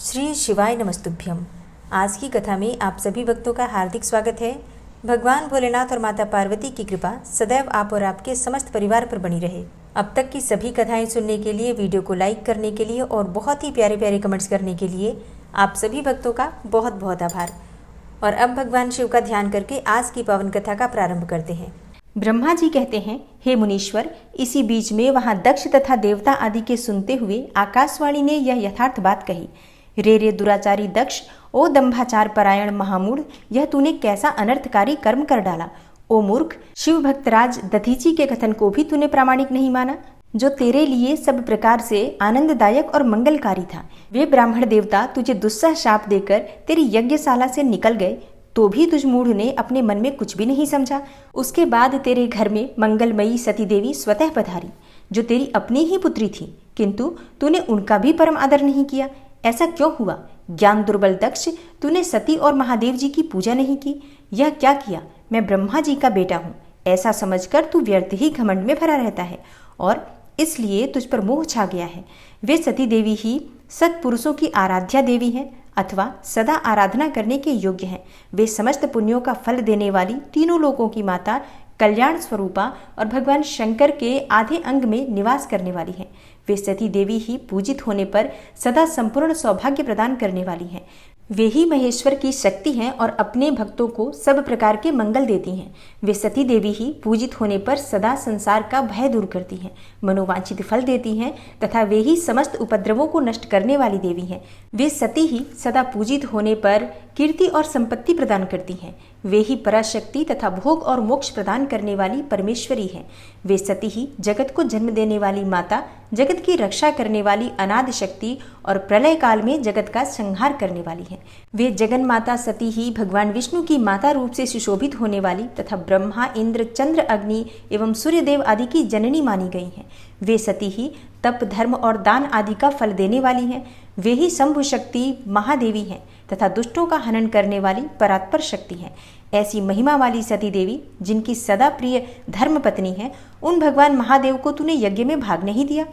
श्री शिवाय नमस्तुभ्यम। आज की कथा में आप सभी भक्तों का हार्दिक स्वागत है। भगवान भोलेनाथ और माता पार्वती की कृपा सदैव आप और आपके समस्त परिवार पर बनी रहे। अब तक की सभी कथाएं सुनने के लिए, वीडियो को लाइक करने के लिए और बहुत ही प्यारे प्यारे कमेंट्स करने के लिए आप सभी भक्तों का बहुत बहुत आभार। और अब भगवान शिव का ध्यान करके आज की पावन कथा का प्रारंभ करते हैं। ब्रह्मा जी कहते हैं, हे मुनीश्वर, इसी बीच में वहां दक्ष तथा देवता आदि के सुनते हुए आकाशवाणी ने यह यथार्थ बात कही। रे दुराचारी दक्ष, ओ दंभाचार परायण महामूढ़, यह तूने कैसा अनर्थकारी कर्म कर डाला। ओ मूर्ख, शिव भक्तराज दधीची के कथन को भी तूने प्रामाणिक नहीं माना, जो तेरे लिए सब प्रकार से आनंददायक और मंगलकारी था। वे ब्राह्मण देवता तुझे दुस्सह शाप देकर तेरी यज्ञशाला से निकल गए, तो भी तुझ मूढ़ ने अपने मन में कुछ भी नहीं समझा। उसके बाद तेरे घर में मंगलमयी सती देवी स्वतः पधारी, जो तेरी अपनी ही पुत्री थी, किंतु तूने उनका भी परम आदर नहीं किया। ऐसा क्यों हुआ? ज्ञान दुर्बल दक्ष, तूने सती और महादेव जी की पूजा नहीं की। यह क्या किया? मैं ब्रह्मा जी का बेटा हूँ, ऐसा समझकर तू व्यर्थ ही घमंड में भरा रहता है और इसलिए तुझ पर मोह छा गया है। वे सती देवी ही सत्पुरुषों की आराध्या देवी हैं अथवा सदा आराधना करने के योग्य हैं। वे समस्त पुण्यों का फल देने वाली, तीनों लोकों की माता, कल्याण स्वरूपा और भगवान शंकर के आधे अंग में निवास करने वाली हैं। वे सती देवी ही पूजित होने पर सदा संपूर्ण सौभाग्य प्रदान करने वाली हैं। वे ही महेश्वर की शक्ति हैं और अपने भक्तों को सब प्रकार के मंगल देती हैं। वे सती देवी ही पूजित होने पर सदा संसार का भय दूर करती हैं, मनोवांछित फल देती हैं तथा वे ही समस्त उपद्रवों को नष्ट करने वाली देवी हैं। वे सती ही सदा पूजित होने पर कीर्ति और संपत्ति प्रदान करती हैं। वे ही पराशक्ति तथा भोग और मोक्ष प्रदान करने वाली परमेश्वरी हैं। वे सती ही जगत को जन्म देने वाली माता, जगत की रक्षा करने वाली अनाद शक्ति और प्रलय काल में जगत का संहार करने वाली हैं। वे जगन माता सती ही भगवान विष्णु की माता रूप से सुशोभित होने वाली तथा ब्रह्मा, इंद्र, चंद्र, अग्नि एवं सूर्यदेव आदि की जननी मानी गई हैं। वे सती ही तप, धर्म और दान आदि का फल देने वाली हैं। वे ही शंभु शक्ति महादेवी हैं तथा दुष्टों का हनन करने वाली परात्पर शक्ति हैं। ऐसी महिमा वाली सती देवी, जिनकी सदा प्रिय धर्म पत्नी है, उन भगवान महादेव को तूने यज्ञ में भाग नहीं दिया।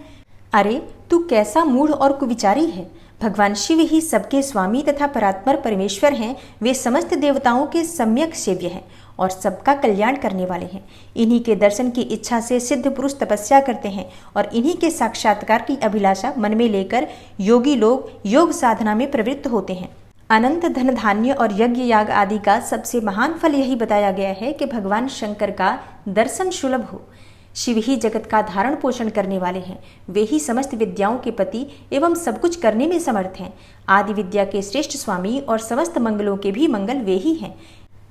अरे तू कैसा मूढ़ और कुविचारी है। भगवान शिव ही सबके स्वामी तथा परात्पर परमेश्वर हैं। वे समस्त देवताओं के सम्यक सेव्य हैं और सबका कल्याण करने वाले हैं। इन्हीं के दर्शन की इच्छा से सिद्ध पुरुष तपस्या करते हैं और इन्हीं के साक्षात्कार की अभिलाषा मन में लेकर योगी लोग योग साधना में प्रवृत्त होते हैं। अनंत धन धान्य और यज्ञ याग आदि का सबसे महान फल यही बताया गया है कि भगवान शंकर का दर्शन सुलभ हो। शिव ही जगत का धारण पोषण करने वाले हैं। वे ही समस्त विद्याओं के पति एवं सब कुछ करने में समर्थ हैं। आदि विद्या के श्रेष्ठ स्वामी और समस्त मंगलों के भी मंगल वे ही हैं।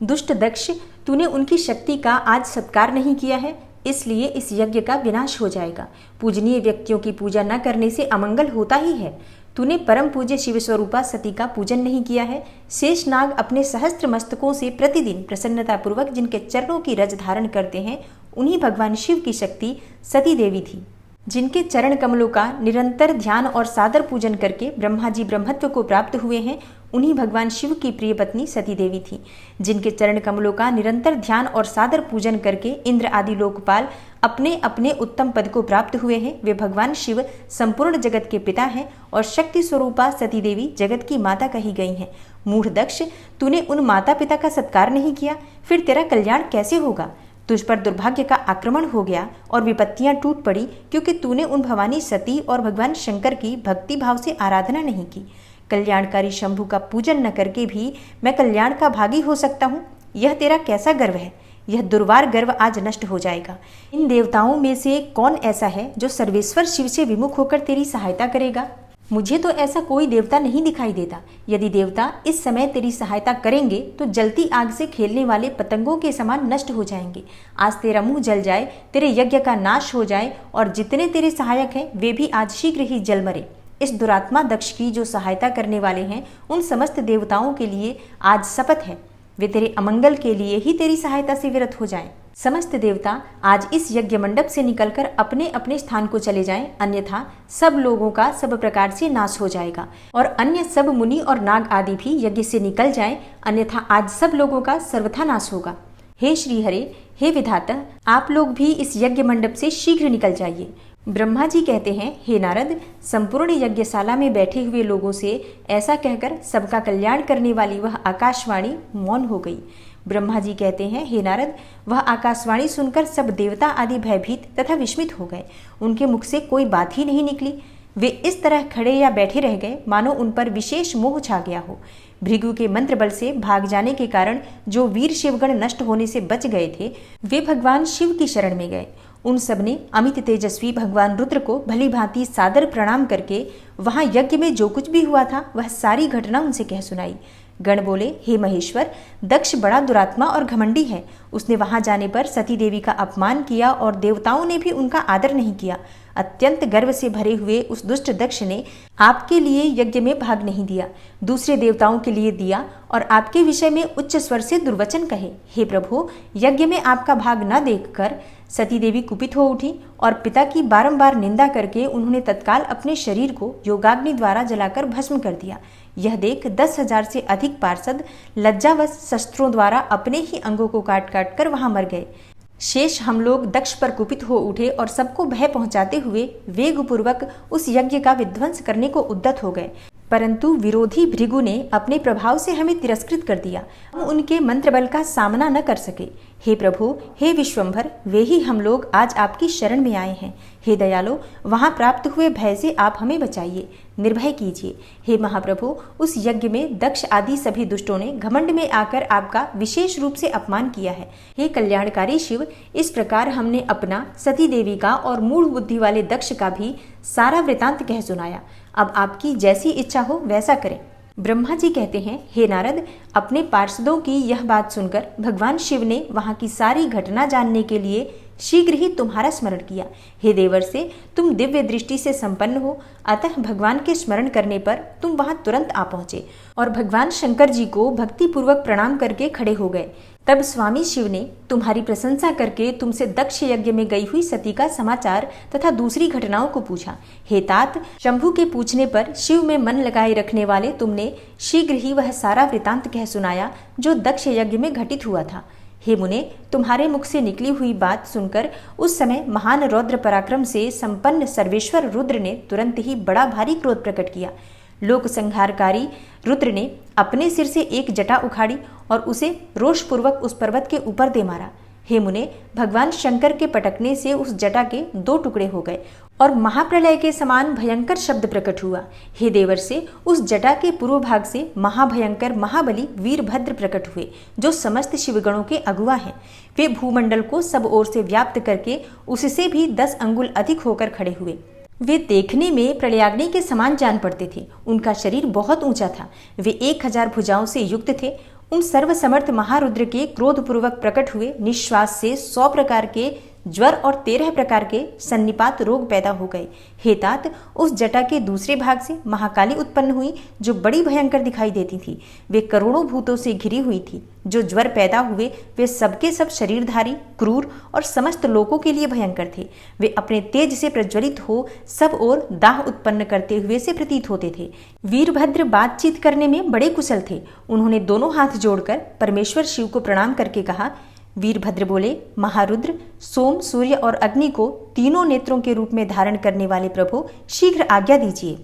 दुष्ट दक्ष, तूने उनकी शक्ति का आज सत्कार नहीं किया है, इसलिए इस यज्ञ का विनाश हो जाएगा। पूजनीय व्यक्तियों की पूजा न करने से अमंगल होता ही है। तूने परम पूज्य शिव स्वरूपा सती का पूजन नहीं किया है। शेष नाग अपने सहस्त्र मस्तकों से प्रतिदिन प्रसन्नतापूर्वक जिनके चरणों की रज धारण करते हैं, उन्हीं भगवान शिव की शक्ति सती देवी थी। जिनके चरण कमलों का निरंतर ध्यान और सादर पूजन करके ब्रह्मा जी ब्रह्मत्व को प्राप्त हुए हैं, उन्हीं भगवान शिव की प्रिय पत्नी सती देवी थी। जिनके चरण कमलों का निरंतर ध्यान और सादर पूजन करके इंद्र आदि लोकपाल अपने अपने उत्तम पद को प्राप्त हुए हैं, वे भगवान शिव संपूर्ण जगत के पिता हैं और शक्ति स्वरूपा सती देवी जगत की माता कही गई हैं। मूढ़ दक्ष, तूने उन माता पिता का सत्कार नहीं किया, फिर तेरा कल्याण कैसे होगा? तुझ पर दुर्भाग्य का आक्रमण हो गया और विपत्तियां टूट पड़ी, क्योंकि तूने उन भवानी सती और भगवान शंकर की भक्ति भाव से आराधना नहीं की। कल्याणकारी शंभु का पूजन न करके भी मैं कल्याण का भागी हो सकता हूँ, यह तेरा कैसा गर्व है? यह दुर्वार गर्व आज नष्ट हो जाएगा। इन देवताओं में से कौन ऐसा है जो सर्वेश्वर शिव से विमुख होकर तेरी सहायता करेगा? मुझे तो ऐसा कोई देवता नहीं दिखाई देता। यदि देवता इस समय तेरी सहायता करेंगे तो जलती आग से खेलने वाले पतंगों के समान नष्ट हो जाएंगे। आज तेरा मुंह जल जाए, तेरे यज्ञ का नाश हो जाए और जितने तेरे सहायक हैं वे भी आज शीघ्र ही जल मरे। इस दुरात्मा दक्ष की जो सहायता करने वाले हैं, उन समस्त देवताओं के लिए आज शपथ है, वे तेरे अमंगल के लिए ही तेरी सहायता से विरत हो जाएं। समस्त देवता आज इस यज्ञ मंडप से निकलकर अपने अपने स्थान को चले जाएं, अन्यथा सब लोगों का सब प्रकार से नाश हो जाएगा। और अन्य सब मुनि और नाग आदि भी यज्ञ से निकल जाएं, अन्यथा आज सब लोगों का सर्वथा नाश होगा। हे श्री हरे, हे विधाता, आप लोग भी इस यज्ञ मंडप से शीघ्र निकल जाइए। ब्रह्मा जी कहते हैं, हे नारद, संपूर्ण यज्ञशाला में बैठे हुए लोगों से ऐसा कहकर सबका कल्याण करने वाली वह आकाशवाणी मौन हो गई। ब्रह्मा जी कहते हैं, हे नारद, वह आकाशवाणी सुनकर सब देवता आदि भयभीत तथा विस्मित हो गए। उनके मुख से कोई बात ही नहीं निकली। वे इस तरह खड़े या बैठे रह गए मानो उन पर विशेष मोह छा गया हो। भृगु के मंत्र बल से भाग जाने के कारण जो वीर शिवगण नष्ट होने से बच गए थे, वे भगवान शिव की शरण में गए। उन सब ने अमित तेजस्वी भगवान रुद्र को भली भांति सादर प्रणाम करके वहां यज्ञ में जो कुछ भी हुआ था वह सारी घटना उनसे कह सुनाई। गण बोले, हे महेश्वर, दक्ष बड़ा दुरात्मा और घमंडी है। उसने वहां जाने पर सती देवी का अपमान किया और देवताओं ने भी उनका आदर नहीं किया। अत्यंत गर्व से भरे हुए उस दुष्ट दक्ष ने आपके लिए यज्ञ में भाग नहीं दिया, दूसरे देवताओं के लिए दिया और आपके विषय में उच्च स्वर से दुर्वचन कहे। हे प्रभु, यज्ञ में आपका भाग न देखकर सती देवी कुपित हो उठी और पिता की बारंबार निंदा करके उन्होंने तत्काल अपने शरीर को योगाग्नि द्वारा जलाकर भस्म कर दिया। यह देख 10,000 से अधिक पार्षद लज्जावश शस्त्रों द्वारा अपने ही अंगों को काट काट कर वहां मर गए। शेष हम लोग दक्ष पर कुपित हो उठे और सबको भय पहुंचाते हुए वेगपूर्वक उस यज्ञ का विध्वंस करने को उद्यत हो गए, परंतु विरोधी भृगु ने अपने प्रभाव से हमें तिरस्कृत कर दिया। हम उनके मंत्र बल का सामना न कर सके। हे प्रभु, हे विश्वंभर, वे ही हम लोग आज आपकी शरण में आए हैं। हे दयालो, वहां प्राप्त हुए भय से आप हमें बचाइए, निर्भय कीजिए। हे महाप्रभु, उस यज्ञ में दक्ष आदि सभी दुष्टों ने घमंड में आकर आपका विशेष रूप से अपमान किया है। हे कल्याणकारी शिव, इस प्रकार हमने अपना, सती देवी का और मूढ़ बुद्धि वाले दक्ष का भी सारा वृतांत कह सुनाया। अब आपकी जैसी इच्छा हो वैसा करें। ब्रह्मा जी कहते हैं, हे नारद, अपने पार्षदों की यह बात सुनकर भगवान शिव ने वहां की सारी घटना जानने के लिए शीघ्र ही तुम्हारा स्मरण किया। हे देवर से, तुम दिव्य दृष्टि से संपन्न हो, अतः भगवान के स्मरण करने पर तुम वहां तुरंत आ पहुंचे और भगवान शंकर जी को भक्ति पूर्वक प्रणाम करके खड़े हो गए। तब स्वामी शिव ने तुम्हारी प्रशंसा करके तुमसे दक्ष यज्ञ में गई हुई सती का समाचार तथा दूसरी घटनाओं को पूछा। हे तात, शंभु के पूछने पर शिव में मन लगाए रखने वाले तुमने शीघ्र ही वह सारा वृतांत कह सुनाया जो दक्ष यज्ञ में घटित हुआ था। हे मुने, तुम्हारे मुख से निकली हुई बात सुनकर उस समय महान रौद्र पराक्रम से संपन्न सर्वेश्वर रुद्र ने तुरंत ही बड़ा भारी क्रोध प्रकट किया। लोक संहारकारी रुद्र ने अपने सिर से एक जटा उखाड़ी और उसे रोषपूर्वक उस पर्वत के ऊपर दे मारा। हे मुने, भगवान शंकर के पटकने से उस जटा के 2 टुकड़े हो गए और महाप्रलय के समान भयंकर शब्द प्रकट हुआ। हे देवर से, उस जटा के पूर्व भाग से महाभयंकर महाबली वीरभद्र प्रकट हुए, जो समस्त शिवगणों के अगुआ हैं। वे भूमंडल को सब ओर से व्याप्त करके उससे भी 10 अंगुल अधिक होकर खड़े हुए। वे देखने में प्रलयाग्नि के समान जान पड़ते थे। उनका शरीर बहुत ऊंचा था। वे 1000 भुजाओं से युक्त थे। उन सर्वसमर्थ महारुद्र के क्रोधपूर्वक प्रकट हुए निश्वास से 100 प्रकार के ज्वर और 13 प्रकार के सन्निपात रोग पैदा हो गए। हे तात, उस जटा के दूसरे भाग से महाकाली उत्पन्न हुई, जो बड़ी भयंकर दिखाई देती थी। वे करोड़ों भूतों से घिरी हुई थी। जो ज्वर पैदा हुए वे सबके सब शरीरधारी, क्रूर और समस्त लोगों के लिए भयंकर थे। वे अपने तेज से प्रज्वलित हो सब ओर दाह उत्पन्न करते हुए से प्रतीत होते थे। वीरभद्र बातचीत करने में बड़े कुशल थे। उन्होंने दोनों हाथ जोड़कर परमेश्वर शिव को प्रणाम करके कहा। वीरभद्र बोले, महारुद्र, सोम, सूर्य और अग्नि को तीनों नेत्रों के रूप में धारण करने वाले प्रभु, शीघ्र आज्ञा दीजिए।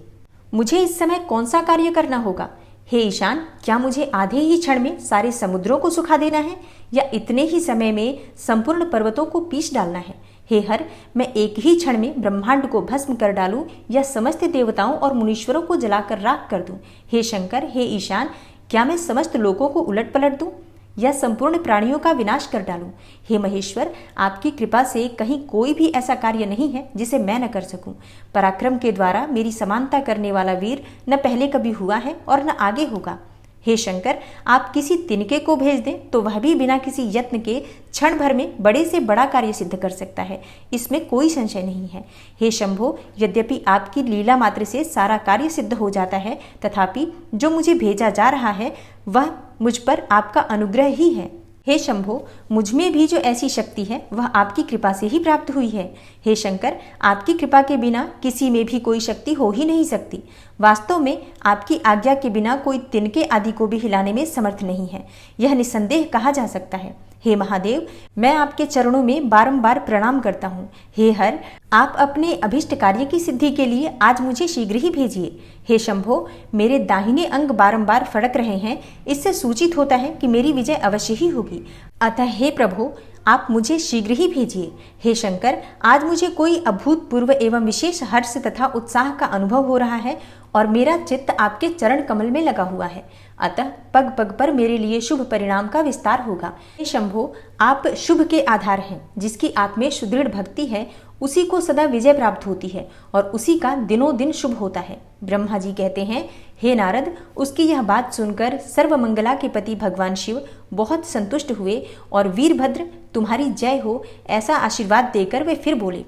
मुझे इस समय कौन सा कार्य करना होगा? हे ईशान, क्या मुझे आधे ही क्षण में सारे समुद्रों को सुखा देना है या इतने ही समय में संपूर्ण पर्वतों को पीस डालना है? हे हर, मैं एक ही क्षण में ब्रह्मांड को भस्म कर डालूं या समस्त देवताओं और मुनीश्वरों को जलाकर राख कर दूं? हे शंकर, हे ईशान, क्या मैं समस्त लोकों को उलट पलट दूं या संपूर्ण प्राणियों का विनाश कर डालूं? हे महेश्वर, आपकी कृपा से कहीं कोई भी ऐसा कार्य नहीं है जिसे मैं न कर सकूं। पराक्रम के द्वारा मेरी समानता करने वाला वीर न पहले कभी हुआ है और न आगे होगा। हे शंकर, आप किसी तिनके को भेज दें तो वह भी बिना किसी यत्न के क्षण भर में बड़े से बड़ा कार्य सिद्ध कर सकता है, इसमें कोई संशय नहीं है। हे शंभो, यद्यपि आपकी लीला मात्र से सारा कार्य सिद्ध हो जाता है, तथापि जो मुझे भेजा जा रहा है वह मुझ पर आपका अनुग्रह ही है। हे शंभो, मुझ में भी जो ऐसी शक्ति है वह आपकी कृपा से ही प्राप्त हुई है। हे शंकर, आपकी कृपा के बिना किसी में भी कोई शक्ति हो ही नहीं सकती। वास्तव में आपकी आज्ञा के बिना कोई तिनके आदि को भी हिलाने में समर्थ नहीं है, यह निसंदेह कहा जा सकता है। हे महादेव, मैं आपके चरणों में बारंबार प्रणाम करता हूँ। हे हर, आप अपने अभिष्ट कार्य की सिद्धि के लिए आज मुझे शीघ्र ही भेजिए। हे शंभो, मेरे दाहिने अंग बारंबार फड़क रहे हैं, इससे सूचित होता है कि मेरी विजय अवश्य ही होगी। अतः हे प्रभु, आप मुझे शीघ्र ही भेजिए। हे शंकर, आज मुझे कोई अभूतपूर्व एवं विशेष हर्ष तथा उत्साह का अनुभव हो रहा है और मेरा चित्त आपके चरण कमल में लगा हुआ है। अतः पग पग पर मेरे लिए शुभ परिणाम का विस्तार होगा। हे शंभो, आप शुभ के आधार हैं। जिसकी आप में सुदृढ़ भक्ति है उसी को सदा विजय प्राप्त होती है और उसी का दिनों दिन शुभ होता है। ब्रह्मा जी कहते हैं, हे नारद, उसकी यह बात सुनकर सर्वमंगला के पति भगवान शिव बहुत संतुष्ट हुए और वीरभद्र तुम्हारी जय हो ऐसा आशीर्वाद देकर वे फिर बोले।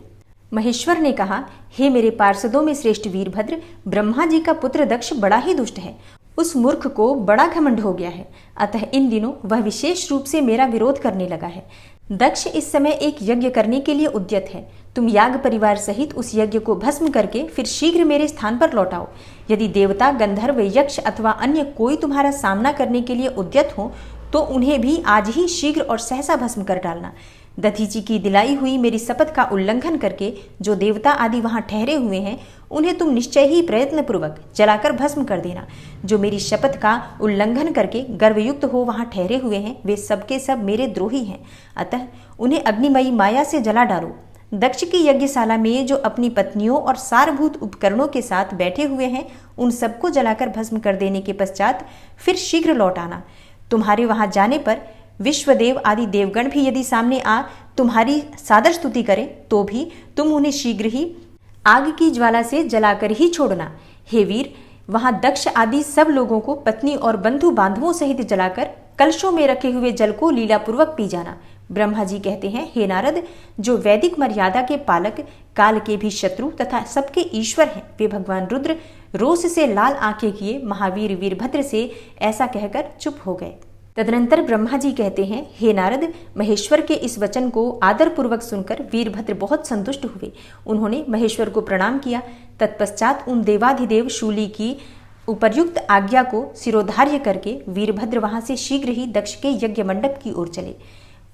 महेश्वर ने कहा, हे मेरे पार्षदों में श्रेष्ठ वीरभद्र, ब्रह्मा जी का पुत्र दक्ष बड़ा ही दुष्ट है। उस मूर्ख को बड़ा घमंड हो गया है, अतः इन दिनों वह विशेष रूप से मेरा विरोध करने लगा है। दक्ष इस समय एक यज्ञ करने के लिए उद्यत है। तुम याग परिवार सहित उस यज्ञ को भस्म करके फिर शीघ्र मेरे स्थान पर लौटाओ। यदि देवता, गंधर्व, यक्ष अथवा अन्य कोई तुम्हारा सामना करने के लिए उद्यत हो तो उन्हें भी आज ही शीघ्र और सहसा भस्म कर डालना। दधीची की दिलाई हुई मेरी शपथ का उल्लंघन करके जो देवता आदि वहां ठहरे हुए हैं उन्हें तुम निश्चय ही प्रयत्न पूर्वक जलाकर भस्म कर देना। जो मेरी शपथ का उल्लंघन करके गर्वयुक्त हो वहां ठहरे हुए हैं वे सबके सब मेरे द्रोही हैं, अतः उन्हें अग्निमयी माया से जला डालो। दक्ष की यज्ञशाला में जो अपनी पत्नियों और सारभूत उपकरणों के साथ बैठे हुए हैं उन सबको जलाकर भस्म कर देने के पश्चात फिर शीघ्र लौट आना। तुम्हारे वहां जाने पर विश्वदेव आदि देवगण भी यदि सामने आ तुम्हारी सादर स्तुति करें तो भी तुम उन्हें शीघ्र ही आग की ज्वाला से जलाकर ही छोड़ना। हे वीर, वहां दक्ष आदि सब लोगों को पत्नी और बंधु बांधवों सहित जलाकर कलशों में रखे हुए जल को लीलापूर्वक पी जाना। ब्रह्मा जी कहते हैं, हे नारद, जो वैदिक मर्यादा के पालक, काल के भी शत्रु तथा सबके ईश्वर हैं, वे भगवान रुद्र रोष से लाल आंखें किए महावीर वीरभद्र से ऐसा कहकर चुप हो गए। तदनंतर ब्रह्मा जी कहते हैं, हे नारद, महेश्वर के इस वचन को आदरपूर्वक सुनकर वीरभद्र बहुत संतुष्ट हुए। उन्होंने महेश्वर को प्रणाम किया। तत्पश्चात उन देवाधिदेव शूली की उपर्युक्त आज्ञा को सिरोधार्य करके वीरभद्र वहां से शीघ्र ही दक्ष के यज्ञ मंडप की ओर चले।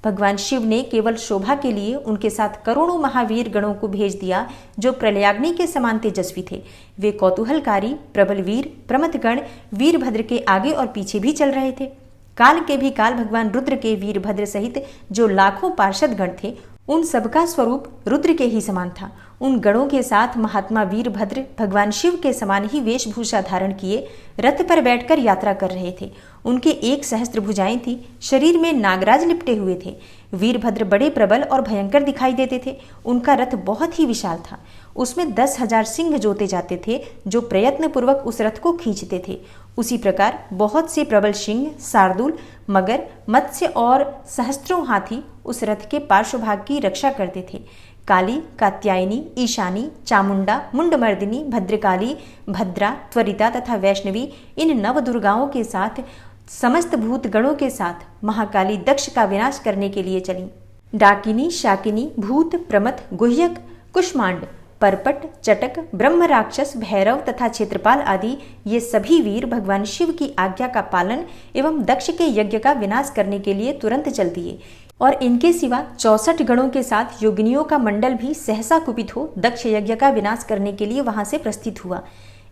भगवान शिव ने केवल शोभा के लिए उनके साथ करोड़ों महावीर गणों को भेज दिया जो प्रलयाग्नि के समान तेजस्वी थे। वे कौतूहलकारी प्रबल वीर प्रमथगण वीरभद्र के आगे और पीछे भी चल रहे थे। काल के भी काल भगवान रुद्र के वीरभद्र सहित जो लाखों पार्षद गण थे उन सबका स्वरूप रुद्र के ही समान था। उन गणों के साथ महात्मा वीरभद्र भगवान शिव के समान ही वेशभूषा धारण किए रथ पर बैठकर यात्रा कर रहे थे। उनके 1,000 भुजाएं थी, शरीर में नागराज लिपटे हुए थे। वीरभद्र बड़े प्रबल और भयंकर दिखाई देते थे। उनका रथ बहुत ही विशाल था। उसमें 10,000 सिंह जोते जाते थे जो प्रयत्न पूर्वक उस रथ को खींचते थे। उसी प्रकार बहुत से प्रबल सिंह, शार्दूल, मगर, मत्स्य और सहस्त्रों हाथी उस रथ के पार्श्वभाग की रक्षा करते थे। काली, कात्यायनी, ईशानी, चामुंडा, मुंडमर्दिनी, भद्रकाली, भद्रा, त्वरिता तथा वैष्णवी इन नवदुर्गाओं के साथ समस्त भूत गणों के साथ महाकाली दक्ष का विनाश करने के लिए चली। डाकिनी, शाकिनी, भूत, प्रमथ, गुह्यक, कुष्मांड, परपट, चटक, ब्रह्म राक्षस, भैरव तथा क्षेत्रपाल आदि ये सभी वीर भगवान शिव की आज्ञा का पालन एवं दक्ष के यज्ञ का विनाश करने के लिए तुरंत चल दिए। और इनके सिवा 64 गणों के साथ योगिनियों का मंडल भी सहसा कुपित हो दक्ष यज्ञ का विनाश करने के लिए वहां से प्रस्थित हुआ।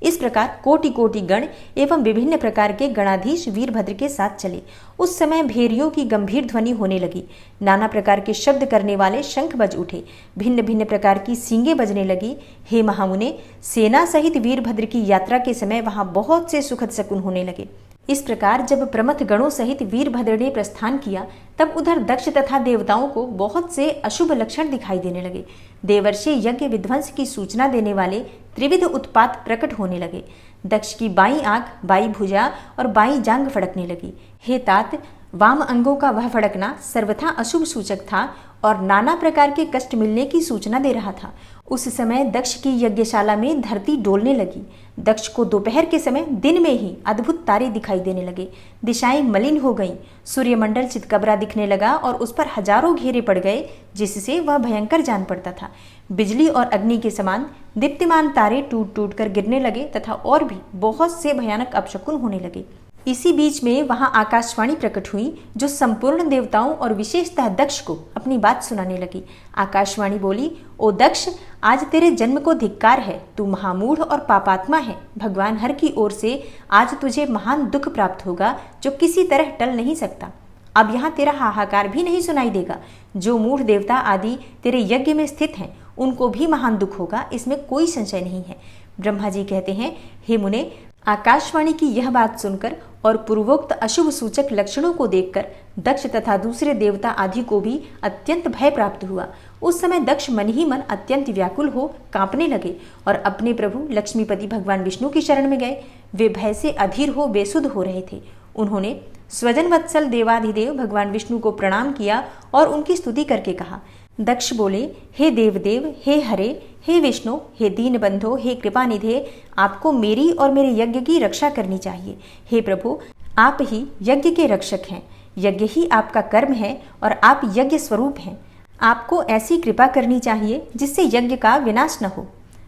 इस प्रकार कोटि कोटि गण एवं विभिन्न प्रकार के गणाधीश वीरभद्र के साथ चले। उस समय भेरियों की गंभीर ध्वनि होने लगी। नाना प्रकार के शब्द करने वाले शंख बज उठे। भिन्न भिन्न प्रकार की सींगें बजने लगी। हे महामुने, सेना सहित वीरभद्र की यात्रा के समय वहां बहुत से सुखद शकुन होने लगे। इस प्रकार जब प्रमथ गणों सहित वीरभद्र ने प्रस्थान किया तब उधर दक्ष तथा देवताओं को बहुत से अशुभ लक्षण दिखाई देने लगे। देवर्षि यज्ञ विध्वंस की सूचना देने वाले त्रिविध उत्पात प्रकट होने लगे। दक्ष की बाईं आंख, बाईं भुजा और बाईं जांघ फड़कने लगी। हे तात, वाम अंगों का वह फड़कना सर्वथा अशुभ सूचक था और नाना प्रकार के कष्ट मिलने की सूचना दे रहा था। उस समय दक्ष की यज्ञशाला में धरती डोलने लगी। दक्ष को दोपहर के समय दिन में ही अद्भुत तारे दिखाई देने लगे। दिशाएं मलिन हो गईं। सूर्यमंडल चितकबरा दिखने लगा और उस पर हजारों घेरे पड़ गए, जिससे वह भयंकर जान पड़ता था। बिजली और अग्नि के समान दीप्तिमान तारे टूट टूट कर गिरने लगे तथा और भी बहुत से भयानक अपशकुन होने लगे। इसी बीच में वहां आकाशवाणी प्रकट हुई, जो संपूर्ण देवताओं और विशेषतः दक्ष को अपनी बात सुनाने लगी। आकाशवाणी बोली, ओ दक्ष, आज तेरे जन्म को धिक्कार है। तू महामूढ़ और पापात्मा है। भगवान हर की ओर से आज तुझे महान दुख प्राप्त होगा, जो किसी तरह टल नहीं सकता। अब यहाँ तेरा हाहाकार भी नहीं सुनाई देगा। जो मूढ़ देवता आदि तेरे यज्ञ में स्थित हैं, उनको भी महान दुख होगा, इसमें कोई संशय नहीं है। ब्रह्मा जी कहते हैं, हे मुने, आकाशवाणी की यह बात सुनकर और पूर्वोक्त अशुभ सूचक लक्षणों को देखकर दक्ष तथा दूसरे देवता आदि को भी अत्यंत भय प्राप्त हुआ। उस समय दक्ष मन ही मन अत्यंत व्याकुल हो कांपने लगे और अपने प्रभु लक्ष्मीपति भगवान विष्णु की शरण में गए। वे भय से अधीर हो बेसुध हो रहे थे। उन्होंने स्वजन वत्सल देवाधिदेव भगवान विष्णु को प्रणाम किया और उनकी स्तुति करके कहा। दक्ष बोले, हे देवदेव, हे हरे, हे विष्णु, हे दीन बंधो, हे कृपानिधे, आपको मेरी और मेरे यज्ञ की रक्षा करनी चाहिए। हे प्रभु, आप ही यज्ञ के रक्षक हैं। यज्ञ ही आपका कर्म है और आप यज्ञ स्वरूप हैं। आपको ऐसी कृपा करनी चाहिए जिससे यज्ञ का विनाश न हो।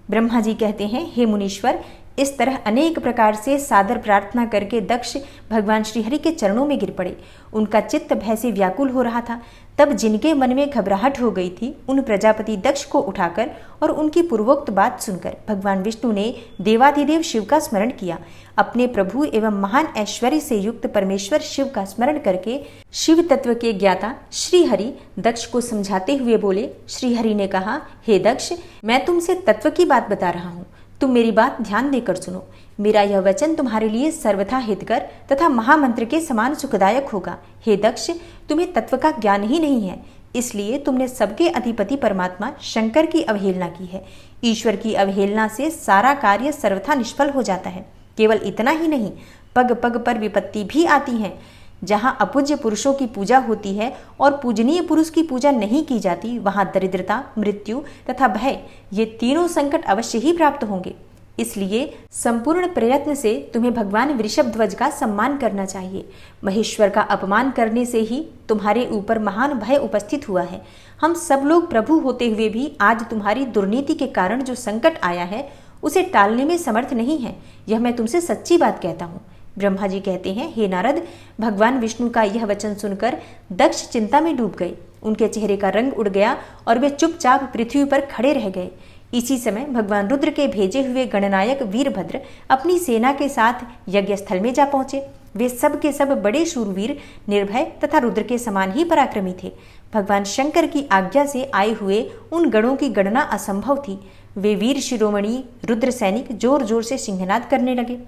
ब्रह्मा जी कहते हैं, हे मुनीश्वर, इस तरह अनेक प्रकार से सादर प्रार्थना करके दक्ष भगवान श्रीहरि के चरणों में गिर पड़े। उनका चित्त भय से व्याकुल हो रहा था। तब जिनके मन में घबराहट हो गई थी, उन प्रजापति दक्ष को उठाकर और उनकी पूर्वोक्त बात सुनकर भगवान विष्णु ने देवाधिदेव शिव का स्मरण किया। अपने प्रभु एवं महान ऐश्वर्य से युक्त परमेश्वर शिव का स्मरण करके शिव तत्व के ज्ञाता श्रीहरि दक्ष को समझाते हुए बोले। श्रीहरि ने कहा, हे दक्ष, मैं तुमसे तत्व की बात बता रहा हूँ, तुम मेरी बात ध्यान देकर सुनो। मेरा यह वचन तुम्हारे लिए सर्वथा हितकर तथा महामंत्र के समान सुखदायक होगा। हे दक्ष, तुम्हें तत्व का ज्ञान ही नहीं है, इसलिए तुमने सबके अधिपति परमात्मा शंकर की अवहेलना की है। ईश्वर की अवहेलना से सारा कार्य सर्वथा निष्फल हो जाता है। केवल इतना ही नहीं, पग पग पर विपत्ति भी आती है। जहाँ अपूज्य पुरुषों की पूजा होती है और पूजनीय पुरुष की पूजा नहीं की जाती, वहाँ दरिद्रता, मृत्यु तथा भय, ये तीनों संकट अवश्य ही प्राप्त होंगे। इसलिए संपूर्ण प्रयत्न से तुम्हें भगवान वृषभध्वज का सम्मान करना चाहिए। महेश्वर का अपमान करने से ही तुम्हारे ऊपर महान भय उपस्थित हुआ है। हम सब लोग प्रभु होते हुए भी आज तुम्हारी दुर्नीति के कारण जो संकट आया है, उसे टालने में समर्थ नहीं है। यह मैं तुमसे सच्ची बात कहता हूँ। ब्रह्मा जी कहते हैं, हे नारद, भगवान विष्णु का यह वचन सुनकर दक्ष चिंता में डूब गए। उनके चेहरे का रंग उड़ गया और वे चुपचाप पृथ्वी पर खड़े रह गए। इसी समय भगवान रुद्र के भेजे हुए गणनायक वीरभद्र अपनी सेना के साथ यज्ञ स्थल में जा पहुंचे। वे सब के सब बड़े शूरवीर, निर्भय तथा रुद्र के समान ही पराक्रमी थे। भगवान शंकर की आज्ञा से आए हुए उन गणों की गणना असंभव थी। वे वीर शिरोमणि रुद्र सैनिक जोर जोर से सिंहनाद करने लगे।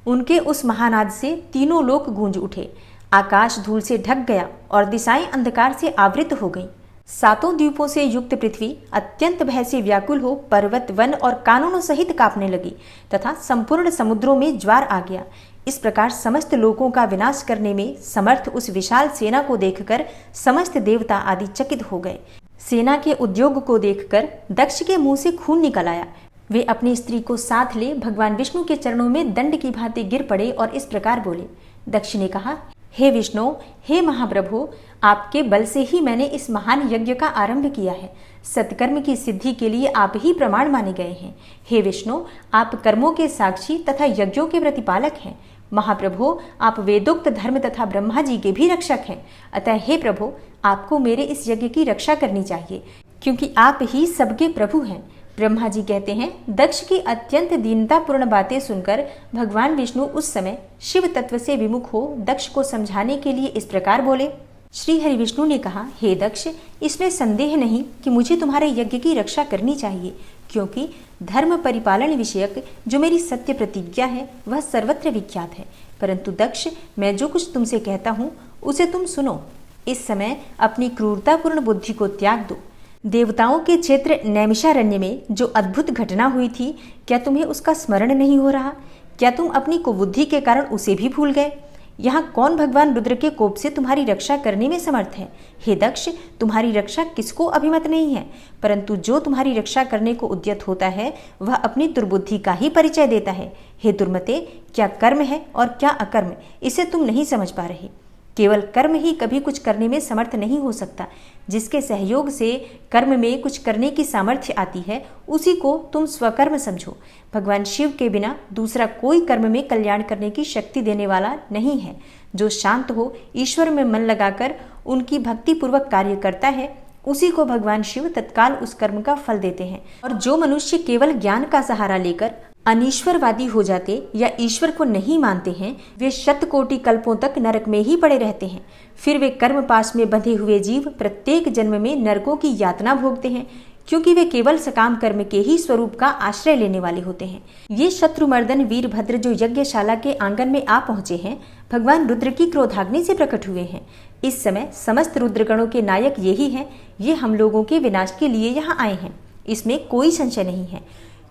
उनके उस महानाद से तीनों लोक गूंज उठे। आकाश धूल से ढक गया और दिशाएं अंधकार से आवृत हो गईं। सातों द्वीपों से युक्त पृथ्वी अत्यंत भय से व्याकुल हो पर्वत, वन और कानूनों सहित कांपने लगी तथा संपूर्ण समुद्रों में ज्वार आ गया। इस प्रकार समस्त लोकों का विनाश करने में समर्थ उस विशाल सेना को देखकर समस्त देवता आदि चकित हो गए। सेना के उद्योग को देखकर दक्ष के मुंह से खून निकल आया। वे अपनी स्त्री को साथ ले भगवान विष्णु के चरणों में दंड की भांति गिर पड़े और इस प्रकार बोले। दक्ष ने कहा, हे विष्णु, हे महाप्रभु, आपके बल से ही मैंने इस महान यज्ञ का आरंभ किया है। सत्कर्म की सिद्धि के लिए आप ही प्रमाण माने गए हैं। हे विष्णु, आप कर्मों के साक्षी तथा यज्ञों के प्रतिपालक हैं। महाप्रभु, आप वेदोक्त धर्म तथा ब्रह्मा जी के भी रक्षक हैं। अतः हे प्रभु, आपको मेरे इस यज्ञ की रक्षा करनी चाहिए, क्योंकि आप ही सबके प्रभु हैं। ब्रह्मा जी कहते हैं, दक्ष की अत्यंत दीनतापूर्ण बातें सुनकर भगवान विष्णु उस समय शिव तत्व से विमुख हो दक्ष को समझाने के लिए इस प्रकार बोले। श्री हरि विष्णु ने कहा, हे दक्ष, इसमें संदेह नहीं कि मुझे तुम्हारे यज्ञ की रक्षा करनी चाहिए, क्योंकि धर्म परिपालन विषयक जो मेरी सत्य प्रतिज्ञा है वह सर्वत्र विख्यात है। परंतु दक्ष, मैं जो कुछ तुमसे कहता हूँ उसे तुम सुनो। इस समय अपनी क्रूरतापूर्ण बुद्धि को त्याग दो। देवताओं के क्षेत्र नैमिषारण्य में जो अद्भुत घटना हुई थी, क्या तुम्हें उसका स्मरण नहीं हो रहा? क्या तुम अपनी कुबुद्धि के कारण उसे भी भूल गए? यहाँ कौन भगवान रुद्र के कोप से तुम्हारी रक्षा करने में समर्थ है? हे दक्ष, तुम्हारी रक्षा किसको अभिमत नहीं है, परंतु जो तुम्हारी रक्षा करने को उद्यत होता है वह अपनी दुर्बुद्धि का ही परिचय देता है। हे दुर्मते, क्या कर्म है और क्या अकर्म, इसे तुम नहीं समझ पा रहे। केवल कर्म ही कभी कुछ करने में समर्थ नहीं हो सकता। जिसके सहयोग से कर्म में कुछ करने की सामर्थ्य आती है उसी को तुम स्वकर्म समझो। भगवान शिव के बिना दूसरा कोई कर्म में कल्याण करने की शक्ति देने वाला नहीं है। जो शांत हो, ईश्वर में मन लगाकर उनकी भक्ति पूर्वक कार्य करता है, उसी को भगवान शिव तत्काल उस कर्म का फल देते हैं। और जो मनुष्य केवल ज्ञान का सहारा लेकर अनीश्वरवादी हो जाते या ईश्वर को नहीं मानते हैं, वे शतकोटि कल्पों तक नरक में ही पड़े रहते हैं। फिर वे कर्म पाश में बंधे हुए जीव प्रत्येक जन्म में नरकों की यातना भोगते हैं, क्योंकि वे केवल सकाम कर्म के ही स्वरूप का आश्रय लेने वाले होते हैं। ये शत्रुमर्दन वीरभद्र जो यज्ञशाला के आंगन में आ पहुंचे हैं, भगवान रुद्र की क्रोधाग्नि से प्रकट हुए हैं। इस समय समस्त रुद्रगणों के नायक यही हैं। ये हम लोगों के विनाश के लिए यहाँ आए हैं, इसमें कोई संशय नहीं है।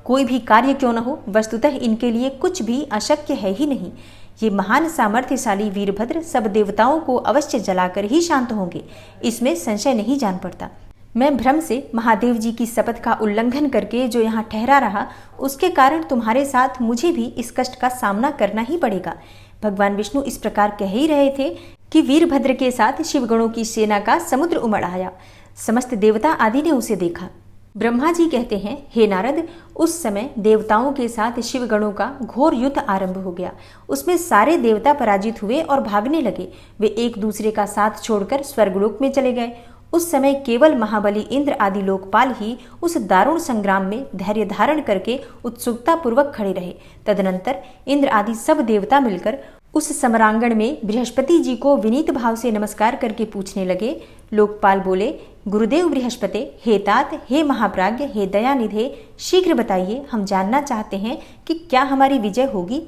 कोई भी कार्य क्यों न हो, वस्तुतः इनके लिए कुछ भी अशक्य है ही नहीं। ये महान सामर्थ्यशाली वीरभद्र सब देवताओं को अवश्य जलाकर ही शांत होंगे, इसमें संशय नहीं जान पड़ता। मैं भ्रम से महादेव जी की शपथ का उल्लंघन करके जो यहाँ ठहरा रहा, उसके कारण तुम्हारे साथ मुझे भी इस कष्ट का सामना करना ही पड़ेगा। भगवान विष्णु इस प्रकार कह ही रहे थे कि वीरभद्र के साथ शिवगणों की सेना का समुद्र उमड़ आया। समस्त देवता आदि ने उसे देखा। ब्रह्मा जी कहते हैं, हे नारद, उस समय देवताओं के साथ शिवगणों का घोर युद्ध आरंभ हो गया। उसमें सारे देवता पराजित हुए और भागने लगे। वे एक दूसरे का साथ छोड़कर स्वर्गलोक में चले गए। उस समय केवल महाबली इंद्र आदि लोकपाल ही उस दारुण संग्राम में धैर्य धारण करके उत्सुकता पूर्वक खड़े रहे। तदनंतर इंद्र आदि सब देवता मिलकर उस समरांगण में बृहस्पति जी को विनीत भाव से नमस्कार करके पूछने लगे। लोकपाल बोले, गुरुदेव बृहस्पति, हे तात, हे महाप्राज्ञ, हे दयानिधे, शीघ्र बताइए, हम जानना चाहते हैं कि क्या हमारी विजय होगी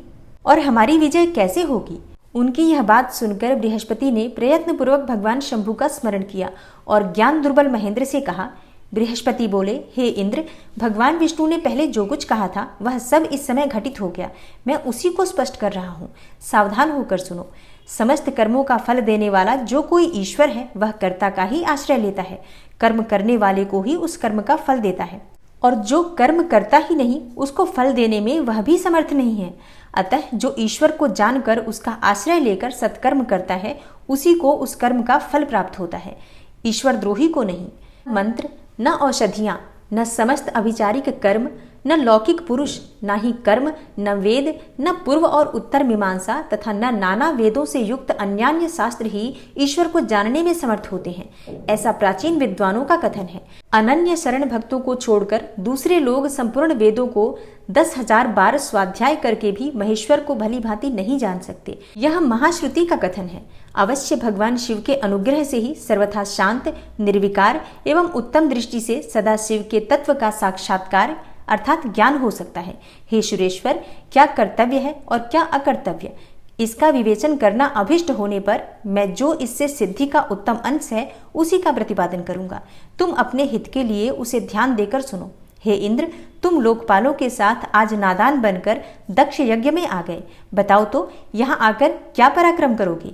और हमारी विजय कैसे होगी। उनकी यह बात सुनकर बृहस्पति ने प्रयत्नपूर्वक भगवान शंभु का स्मरण किया और ज्ञान दुर्बल महेंद्र से कहा। बृहस्पति बोले, हे इंद्र, भगवान विष्णु ने पहले जो कुछ कहा था वह सब इस समय घटित हो गया। मैं उसी को स्पष्ट कर रहा हूँ, सावधान होकर सुनो। समस्त कर्मों का फल देने वाला जो कोई ईश्वर है वह कर्ता का ही आश्रय लेता है। कर्म करने वाले को ही उस कर्म का फल देता है, और जो कर्म करता ही नहीं उसको फल देने में वह भी समर्थ नहीं है। अतः जो ईश्वर को जानकर उसका आश्रय लेकर सत्कर्म करता है, उसी को उस कर्म का फल प्राप्त होता है, ईश्वर द्रोही को नहीं। मंत्र, न औषधियां, न समस्त अभिचारिक कर्म, न लौकिक पुरुष, न ही कर्म, न वेद, न पूर्व और उत्तर मीमांसा तथा न नाना वेदों से युक्त अन्यान्य शास्त्र ही ईश्वर को जानने में समर्थ होते हैं, ऐसा प्राचीन विद्वानों का कथन है। अनन्य शरण भक्तों को छोड़कर दूसरे लोग संपूर्ण वेदों को 10,000 बार स्वाध्याय करके भी महेश्वर को भली भांति नहीं जान सकते। यह महाश्रुति का कथन है। अवश्य भगवान शिव के अनुग्रह से ही सर्वथा शांत, निर्विकार एवं उत्तम दृष्टि से सदा शिव के तत्व का साक्षात्कार अर्थात ज्ञान हो सकता है। हे सुरेश्वर, क्या कर्तव्य है और क्या अकर्तव्य, इसका विवेचन करना अभिष्ट होने पर मैं जो इससे सिद्धि का उत्तम अंश है उसी का प्रतिपादन करूंगा। तुम अपने हित के लिए उसे ध्यान देकर सुनो। हे इंद्र, तुम लोकपालों के साथ आज नादान बनकर दक्ष यज्ञ में आ गए। बताओ तो यहाँ आकर क्या पराक्रम करोगे।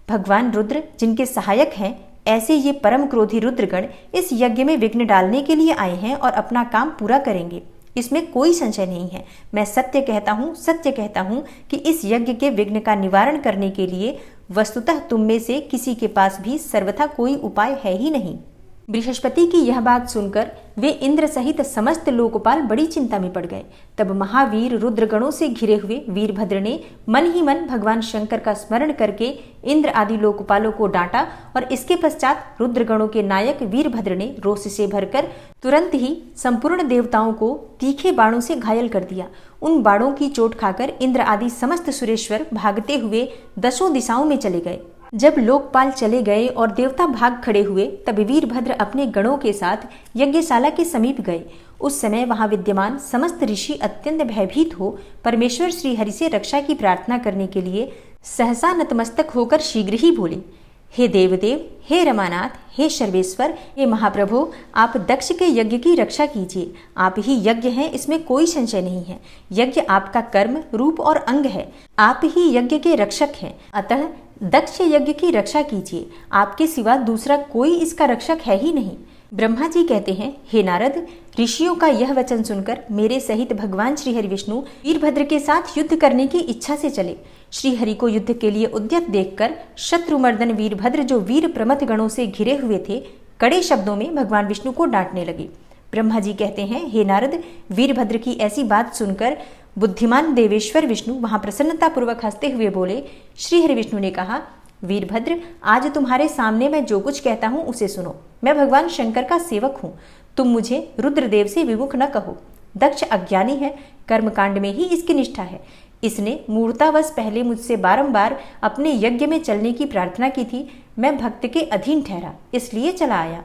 भगवान रुद्र जिनके सहायक हैं, ऐसे ये परम क्रोधी रुद्रगण इस यज्ञ में विघ्न डालने के लिए आए हैं और अपना काम पूरा करेंगे, इसमें कोई संशय नहीं है। मैं सत्य कहता हूँ कि इस यज्ञ के विघ्न का निवारण करने के लिए वस्तुतः तुम में से किसी के पास भी सर्वथा कोई उपाय है ही नहीं। बृहस्पति की यह बात सुनकर वे इंद्र सहित समस्त लोकपाल बड़ी चिंता में पड़ गए। तब महावीर रुद्रगणों से घिरे हुए वीरभद्र ने मन ही मन भगवान शंकर का स्मरण करके इंद्र आदि लोकपालों को डांटा और इसके पश्चात रुद्रगणों के नायक वीरभद्र ने रोष से भरकर तुरंत ही संपूर्ण देवताओं को तीखे बाणों से घायल कर दिया। उन बाणों की चोट खाकर इंद्र आदि समस्त सुरेश्वर भागते हुए 10 दिशाओं में चले गए। जब लोकपाल चले गए और देवता भाग खड़े हुए, तब वीरभद्र अपने गणों के साथ यज्ञशाला के समीप गए। उस समय वहां विद्यमान समस्त ऋषि अत्यंत भयभीत हो परमेश्वर श्री हरि से रक्षा की प्रार्थना करने के लिए सहसा नतमस्तक होकर शीघ्र ही बोले, हे देवदेव, हे रमानाथ, हे सर्वेश्वर, हे महाप्रभु, आप दक्ष के यज्ञ की रक्षा कीजिए। आप ही यज्ञ हैं, इसमें कोई संशय नहीं है। यज्ञ आपका कर्म, रूप और अंग है। आप ही यज्ञ के रक्षक हैं। अतः दक्ष यज्ञ की रक्षा कीजिए। आपके सिवा दूसरा कोई इसका रक्षक है ही नहीं। ब्रह्मा जी कहते हैं, हे नारद, ऋषियों का यह वचन सुनकर मेरे सहित भगवान श्री हरि विष्णु वीरभद्र के साथ युद्ध करने की इच्छा से चले। श्री हरि को युद्ध के लिए उद्यत देखकर शत्रुमर्दन वीरभद्र, जो वीर प्रमथ गणों से घिरे हुए थे, कड़े शब्दों में भगवान विष्णु को डांटने लगे। ब्रह्मा जी कहते हैं, हे नारद, वीरभद्र की ऐसी बात सुनकर बुद्धिमान देवेश्वर विष्णु वहां प्रसन्नतापूर्वक हंसते हुए बोले। श्री हरि विष्णु ने कहा, वीरभद्र, आज तुम्हारे सामने मैं जो कुछ कहता हूँ उसे सुनो। मैं भगवान शंकर का सेवक हूँ। तुम मुझे रुद्रदेव से विमुख न कहो। दक्ष अज्ञानी है, कर्मकांड में ही इसकी निष्ठा है। इसने मूर्तावश पहले मुझसे बारंबार अपने यज्ञ में चलने की प्रार्थना की थी। मैं भक्त के अधीन ठहरा, इसलिए चला आया।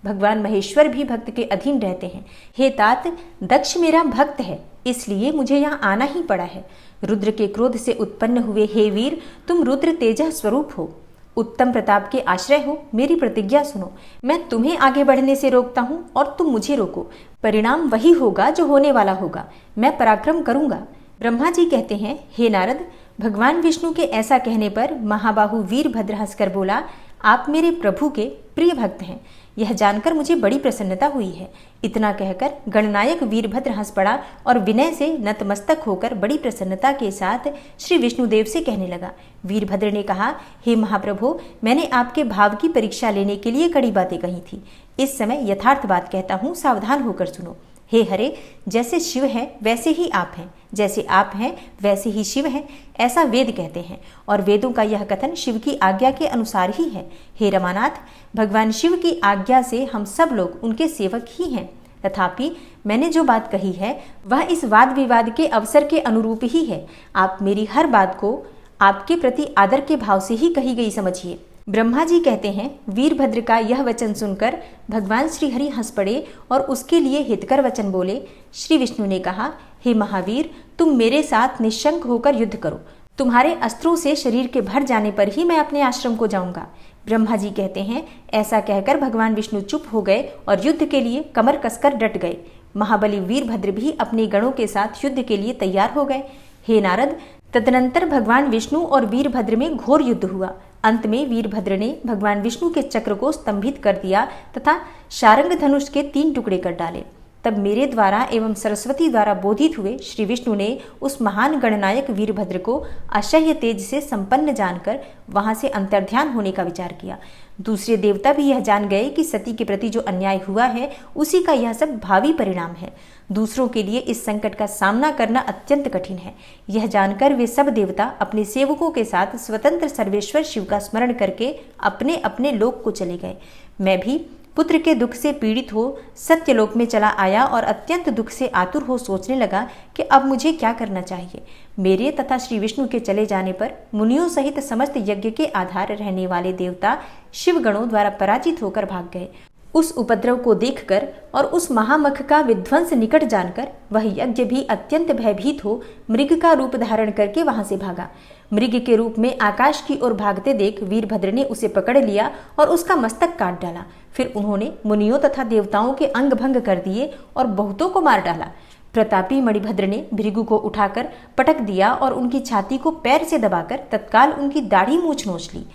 भगवान महेश्वर भी भक्त के अधीन रहते हैं। हे तात, दक्ष मेरा भक्त है, इसलिए मुझे यहाँ आना ही पड़ा है। रुद्र के क्रोध से उत्पन्न हुए हे वीर, तुम रुद्र तेजः स्वरूप हो, उत्तम प्रताप के आश्रय हो। मेरी प्रतिज्ञा सुनो। मैं तुम्हें आगे बढ़ने से रोकता हूँ और तुम मुझे रोको। परिणाम वही होगा जो होने वाला होगा। मैं पराक्रम करूंगा। ब्रह्मा जी कहते हैं, हे नारद, भगवान विष्णु के ऐसा कहने पर महाबाहु वीरभद्र हंसकर बोला, आप मेरे प्रभु के प्रिय भक्त हैं। यह जानकर मुझे बड़ी प्रसन्नता हुई है। इतना कहकर गणनायक वीरभद्र हंस पड़ा और विनय से नतमस्तक होकर बड़ी प्रसन्नता के साथ श्री विष्णुदेव से कहने लगा। वीरभद्र ने कहा, हे महाप्रभु, मैंने आपके भाव की परीक्षा लेने के लिए कड़ी बातें कही थी। इस समय यथार्थ बात कहता हूँ, सावधान होकर सुनो। हे हरे, जैसे शिव हैं वैसे ही आप हैं, जैसे आप हैं वैसे ही शिव हैं, ऐसा वेद कहते हैं। और वेदों का यह कथन शिव की आज्ञा के अनुसार ही है। हे रमानाथ, भगवान शिव की आज्ञा से हम सब लोग उनके सेवक ही हैं। तथापि मैंने जो बात कही है वह इस वाद विवाद के अवसर के अनुरूप ही है। आप मेरी हर बात को आपके प्रति आदर के भाव से ही कही गई समझिए। ब्रह्मा जी कहते हैं, वीरभद्र का यह वचन सुनकर भगवान श्री हरि हंस पड़े और उसके लिए हितकर वचन बोले। श्री विष्णु ने कहा, हे महावीर, तुम मेरे साथ निशंक होकर युद्ध करो। तुम्हारे अस्त्रों से शरीर के भर जाने पर ही मैं अपने आश्रम को जाऊंगा। ब्रह्मा जी कहते हैं, ऐसा कहकर भगवान विष्णु चुप हो गए और युद्ध के लिए कमर कसकर डट गए। महाबली वीरभद्र भी अपने गणों के साथ युद्ध के लिए तैयार हो गए। हे नारद, तदनंतर भगवान विष्णु और वीरभद्र में घोर युद्ध हुआ। अंत में वीरभद्र ने भगवान विष्णु के चक्र को स्तंभित कर दिया तथा शारंग धनुष के 3 टुकड़े कर डाले। तब मेरे द्वारा एवं सरस्वती द्वारा बोधित हुए श्री विष्णु ने उस महान गणनायक वीरभद्र को असह्य तेज से संपन्न जानकर वहां से अंतर्ध्यान होने का विचार किया। दूसरे देवता भी यह जान गए कि सती के प्रति जो अन्याय हुआ है उसी का यह सब भावी परिणाम है। दूसरों के लिए इस संकट का सामना करना अत्यंत कठिन है। यह जानकर वे सब देवता अपने सेवकों के साथ स्वतंत्र सर्वेश्वर शिव का स्मरण करके अपने अपने लोक को चले गए। मैं भी पुत्र के दुख से पीड़ित हो सत्यलोक में चला आया और अत्यंत दुख से आतुर हो सोचने लगा कि अब मुझे क्या करना चाहिए। मेरे तथा श्री विष्णु के चले जाने पर मुनियों सहित समस्त यज्ञ के आधार रहने वाले देवता शिवगणों द्वारा पराजित होकर भाग गए। उस उपद्रव को देखकर और उस महामख का विध्वंस निकट जानकर वह यज्ञ भी अत्यंत भयभीत हो मृग का रूप धारण करके वहां से भागा। मृग के रूप में आकाश की ओर भागते देख वीरभद्र ने उसे पकड़ लिया और उसका मस्तक काट डाला। फिर उन्होंने मुनियों तथा देवताओं के अंग भंग कर दिए और बहुतों को मार डाला। प्रतापी मणिभद्र ने भृगु को उठाकर पटक दिया और उनकी छाती को पैर से दबाकर तत्काल उनकी दाढ़ी मूछ नोच ली।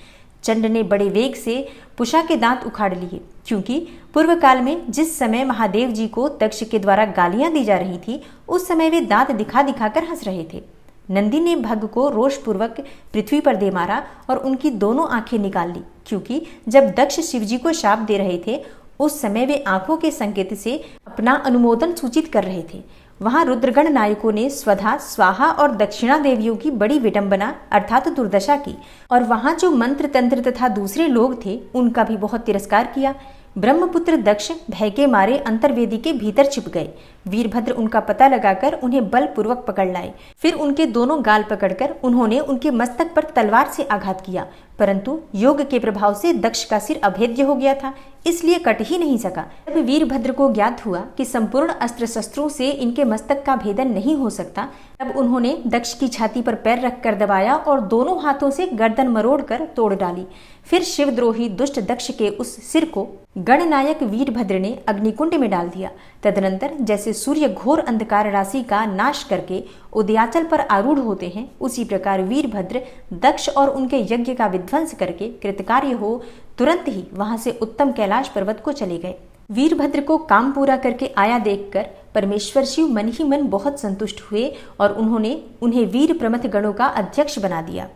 चंड ने बड़े वेग से पुषा के दांत उखाड़ लिए, क्योंकि पूर्व काल में जिस समय महादेव जी को दक्ष के द्वारा गालियां दी जा रही थी उस समय वे दांत दिखा दिखाकर हंस रहे थे। नंदी ने भग को रोषपूर्वक पृथ्वी पर दे मारा और उनकी दोनों आंखें निकाल ली, क्योंकि जब दक्ष शिवजी को शाप दे रहे थे उस समय वे आंखों के संकेत से अपना अनुमोदन सूचित कर रहे थे। वहां रुद्रगण नायकों ने स्वधा, स्वाहा और दक्षिणा देवियों की बड़ी विडंबना अर्थात दुर्दशा की और वहां जो मंत्र तंत्र तथा दूसरे लोग थे उनका भी बहुत तिरस्कार किया। ब्रह्मपुत्र दक्ष भय के मारे अंतर्वेदी के भीतर छिप गए। वीरभद्र उनका पता लगाकर उन्हें बलपूर्वक पकड़ लाए। फिर उनके दोनों गाल पकड़कर उन्होंने उनके मस्तक पर तलवार से आघात किया, परंतु योग के प्रभाव से दक्ष का सिर अभेद्य हो गया था, इसलिए कट ही नहीं सका। जब वीरभद्र को ज्ञात हुआ कि संपूर्ण अस्त्र शस्त्रों से इनके मस्तक का भेदन नहीं हो सकता, तब उन्होंने दक्ष की छाती पर पैर रखकर दबाया और दोनों हाथों से गर्दन मरोड़कर तोड़ डाली। फिर शिवद्रोही दुष्ट दक्ष के उस सिर को गणनायक वीरभद्र ने अग्निकुंड में डाल दिया। तदनंतर जैसे सूर्य घोर अंधकार राशि का नाश करके उदयाचल पर आरूढ़ होते हैं, उसी प्रकार वीरभद्र दक्ष और उनके यज्ञ का विध्वंस करके कृतकार्य हो तुरंत ही वहां से उत्तम कैलाश पर्वत को चले गए। वीरभद्र को काम पूरा करके आया देखकर परमेश्वर शिव मन ही मन बहुत संतुष्ट हुए और उन्होंने उन्हें वीर प्रमथ गणों का अध्यक्ष बना दिया।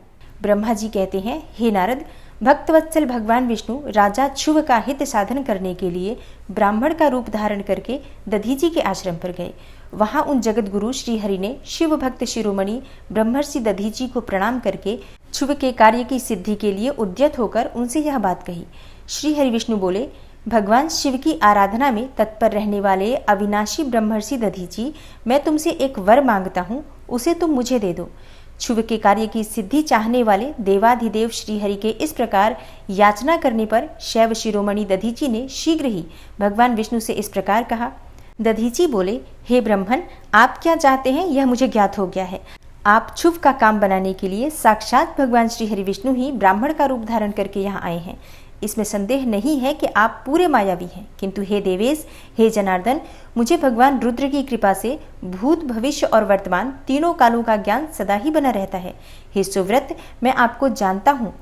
ब्रह्मा जी कहते हैं, हे नारद, भक्तवत्सल भगवान विष्णु राजा क्षुभ का हित साधन करने के लिए ब्राह्मण का रूप धारण करके दधीची के आश्रम पर गए। वहां उन जगत गुरु श्री हरि ने शिव भक्त शिरोमणि ब्रह्मर्षि दधीची को प्रणाम करके क्षुभ के कार्य की सिद्धि के लिए उद्यत होकर उनसे यह बात कही। श्री हरि विष्णु बोले, भगवान शिव की आराधना में तत्पर रहने वाले अविनाशी ब्रह्मर्षि दधीची, मैं तुमसे एक वर मांगता हूँ, उसे तुम मुझे दे दो। शुभ के कार्य की सिद्धि चाहने वाले देवाधिदेव श्रीहरि के इस प्रकार याचना करने पर शैव शिरोमणि दधीची ने शीघ्र ही भगवान विष्णु से इस प्रकार कहा। दधीची बोले, हे ब्रह्मन, आप क्या चाहते हैं यह मुझे ज्ञात हो गया है। आप क्षुभ का काम बनाने के लिए साक्षात भगवान श्री हरि विष्णु ही ब्राह्मण का रूप धारण करके यहाँ आए हैं। इसमें संदेह नहीं है कि आप पूरे मायावी हैं, किंतु हे देवेश, हे जनार्दन, मुझे भगवान रुद्र की कृपा से भूत भविष्य और वर्तमान तीनों कालों का ज्ञान सदा ही बना रहता है। हे सुव्रत, मैं आपको जानता हूँ,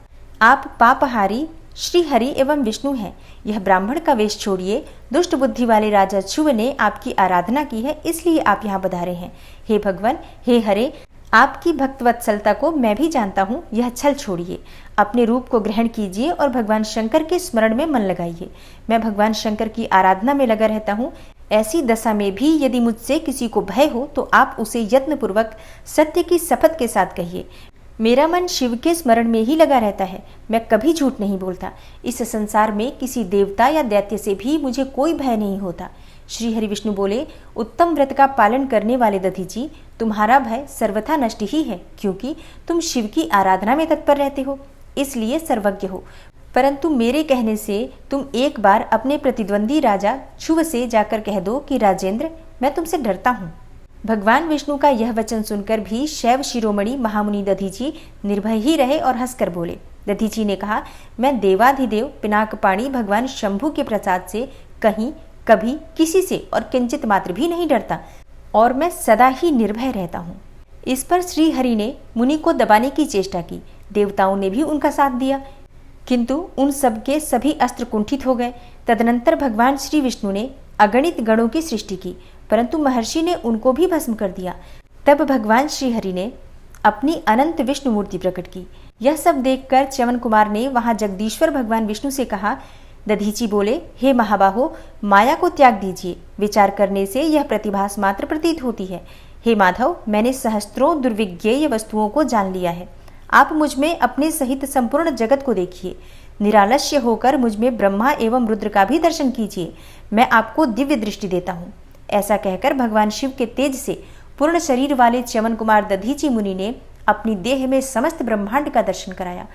आप पापहारी श्री हरि एवं विष्णु हैं। यह ब्राह्मण का वेश छोड़िए, दुष्ट बुद्धि वाले राजा क्षुभ ने आपकी आराधना की है, इसलिए आप यहाँ पधारे हैं। हे भगवान, हे हरे, आपकी भक्तवत्सलता को मैं भी जानता हूँ, यह छल छोड़िए, अपने रूप को ग्रहण कीजिए और भगवान शंकर के स्मरण में मन लगाइए। मैं भगवान शंकर की आराधना में लगा रहता हूँ। ऐसी दशा में भी यदि मुझसे किसी को भय हो तो आप उसे यत्नपूर्वक सत्य की शपथ के साथ कहिए। मेरा मन शिव के स्मरण में ही लगा रहता है, मैं कभी झूठ नहीं बोलता। इस संसार में किसी देवता या दैत्य से भी मुझे कोई भय नहीं होता। श्री हरि विष्णु बोले, उत्तम व्रत का पालन करने वाले दधीची, तुम्हारा भय सर्वथा नष्ट ही है, क्योंकि तुम शिव की आराधना में तत्पर रहते हो, इसलिए सर्वज्ञ हो। परंतु मेरे कहने से तुम एक बार अपने प्रतिद्वंदी राजा क्षुभ से जाकर कह दो कि राजेंद्र, मैं तुमसे डरता हूँ। भगवान विष्णु का यह वचन सुनकर भी शैव शिरोमणि महामुनि दधीची निर्भय ही रहे और हंसकर बोले। दधीची ने कहा, मैं देवाधिदेव पिनाकपाणी भगवान शंभु के प्रसाद से कहीं कभी किसी से और किंचित मात्र भी नहीं डरता और मैं सदा ही निर्भय रहता हूँ। इस पर श्री हरि ने मुनि को दबाने की चेष्टा की। देवताओं ने भी उनका साथ दिया, किंतु उन सब के सभी अस्त्र कुंठित हो गए। तदनंतर भगवान श्री विष्णु ने अगणित गणों की सृष्टि की, परंतु महर्षि ने उनको भी भस्म कर दिया। तब भगवान श्री हरि ने अपनी अनंत विष्णु मूर्ति प्रकट की। यह सब देखकर च्यवन कुमार ने वहां जगदीश्वर भगवान विष्णु से कहा। दधीची बोले, हे महाबाहो, माया को त्याग दीजिए, विचार करने से यह प्रतिभास मात्र प्रतीत होती है। हे माधव, मैंने सहस्त्रों दुर्विज्ञेय वस्तुओं को जान लिया है। आप मुझ में अपने सहित संपूर्ण जगत को देखिए। निरालस्य होकर मुझ में ब्रह्मा एवं रुद्र का भी दर्शन कीजिए। मैं आपको दिव्य दृष्टि देता हूँ। ऐसा कहकर भगवान शिव के तेज से पूर्ण शरीर वाले च्यवन कुमार दधीची मुनि ने अपनी देह में समस्त ब्रह्मांड का दर्शन कराया।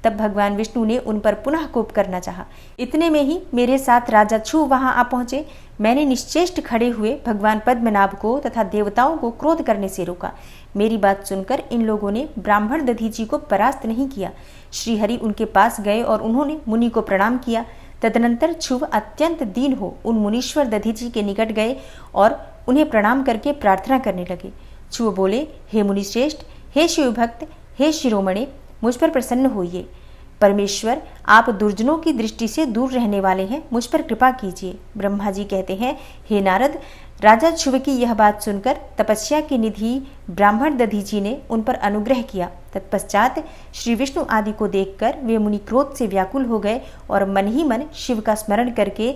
तब भगवान विष्णु ने उन पर पुनः कोप करना चाहा। इतने में ही मेरे साथ राजा क्षुभ वहां आ पहुंचे। मैंने निश्चेष्ट खड़े हुए भगवान पद्मनाभ को तथा देवताओं को क्रोध करने से रोका। मेरी बात सुनकर इन लोगों ने ब्राह्मण दधीची को परास्त नहीं किया। श्रीहरि उनके पास गए और उन्होंने मुनि को प्रणाम किया। तदनंतर क्षुभ अत्यंत दीन हो उन मुनीश्वर दधीची के निकट गए और उन्हें प्रणाम करके प्रार्थना करने लगे। क्षुभ बोले, हे मुनिश्रेष्ठ, हे शिवभक्त, हे शिरोमणे, मुझ पर प्रसन्न होइए। परमेश्वर, आप दुर्जनों की दृष्टि से दूर रहने वाले हैं, मुझ पर कृपा कीजिए। ब्रह्मा जी कहते हैं, हे नारद, राजा क्षुभ की यह बात सुनकर तपस्या की निधि ब्राह्मण दधीची ने उन पर अनुग्रह किया। तत्पश्चात श्री विष्णु आदि को देखकर वे मुनि क्रोध से व्याकुल हो गए और मन ही मन शिव का स्मरण करके